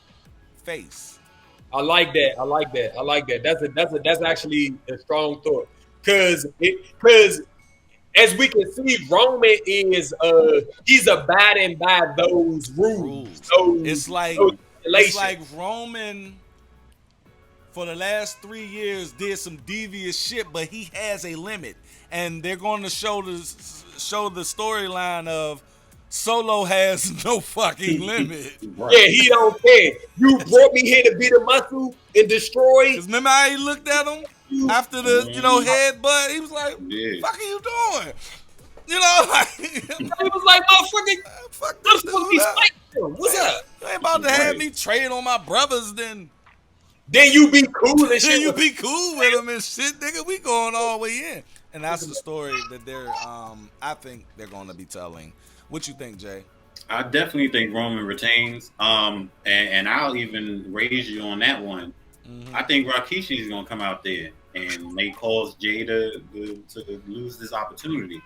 face. I like that. That's actually a strong thought because as we can see, Roman is he's abiding by those rules. It's like Roman for the last 3 years did some devious shit, but he has a limit, and they're going to show the storyline of Solo has no fucking limit. Right. Yeah, he don't care. You brought me here to be the muscle and destroy. Cause remember how he looked at him after the headbutt? He was like, "Fuck are you doing?" He was like, "Motherfucker, fuck, I'm supposed to be fighting. What's up? You ain't about to have me trade on my brothers, then." Then you be cool and shit. Then you be cool with them and shit, nigga. We going all the way in, and that's the story that they're. I think they're going to be telling. What you think, Jay? I definitely think Roman retains. And I'll even raise you on that one. Mm-hmm. I think Rikishi is going to come out there and may cause Jay to lose this opportunity.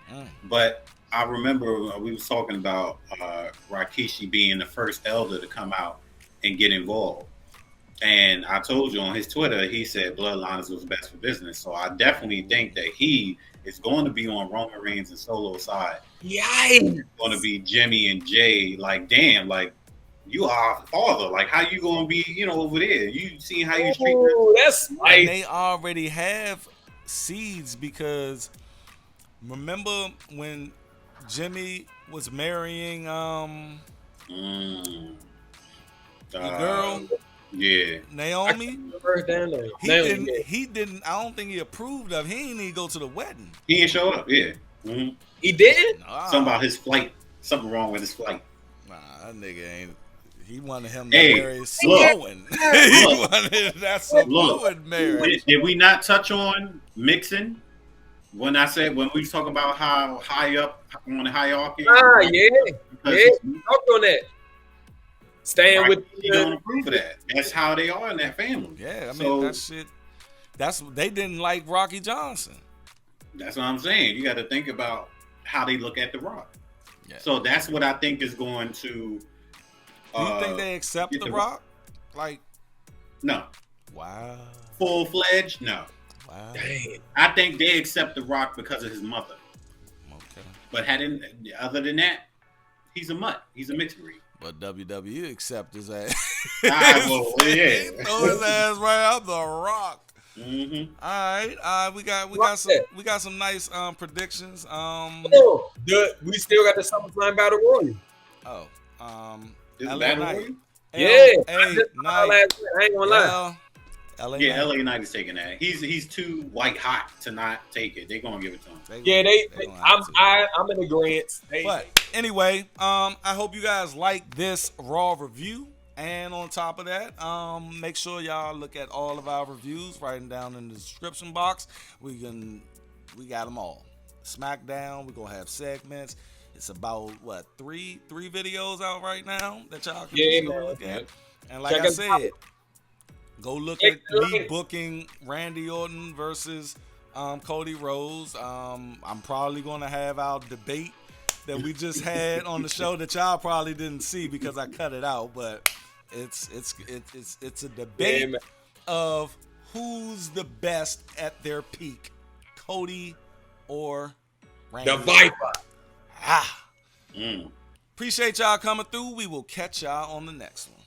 But I remember we was talking about Rikishi being the first elder to come out and get involved. And I told you on his Twitter, he said Bloodlines was best for business. So I definitely think that he is going to be on Roman Reigns and Solo side. Yikes! Going to be Jimmy and Jay. Like, damn, like you are a father. Like, how you going to be, over there? You see how you treat them? That's and nice. they already have seeds because remember when Jimmy was marrying the girl? Yeah, Naomi. He didn't. I don't think he approved of. He didn't even go to the wedding. He didn't show up. Yeah, he did. Something about his flight. Something wrong with his flight. Nah, that nigga ain't. He wanted him to marry Samoan. He wanted that Samoan marriage. Did we not touch on mixing? When we talk about how high up on the hierarchy? Yeah. Talk on that. Staying with you don't approve of that. That's how they are in that family. Yeah, I mean that shit. They didn't like Rocky Johnson. That's what I'm saying. You got to think about how they look at The Rock. Yeah. So that's what I think is going to. Do you think they accept The Rock? Like, no. Wow. Full-fledged? No. Wow. Dang. I think they accept The Rock because of his mother. Okay. But other than that, he's a mutt. He's a mixed breed. But WWE accept his ass. Well, yeah. Throw his ass right out The Rock. Mm-hmm. All right. We got some nice predictions. We still got the SummerSlam Battle Royal. LA Battle Knight. Royal? LA Knight. I ain't gonna lie. LA yeah, Knight. LA Knight is taking that. He's too white hot to not take it. They're gonna give it to him. I'm in agreement. But anyway, I hope you guys like this Raw review. And on top of that, make sure y'all look at all of our reviews, writing down in the description box. We got them all. SmackDown, we're gonna have segments. It's about what, three videos out right now that y'all can go look at. And like I said, go look at me booking Randy Orton versus Cody Rhodes. I'm probably gonna have our debate that we just had on the show that y'all probably didn't see because I cut it out, but it's a debate of who's the best at their peak, Cody or Randy. The Viper. Appreciate y'all coming through. We will catch y'all on the next one.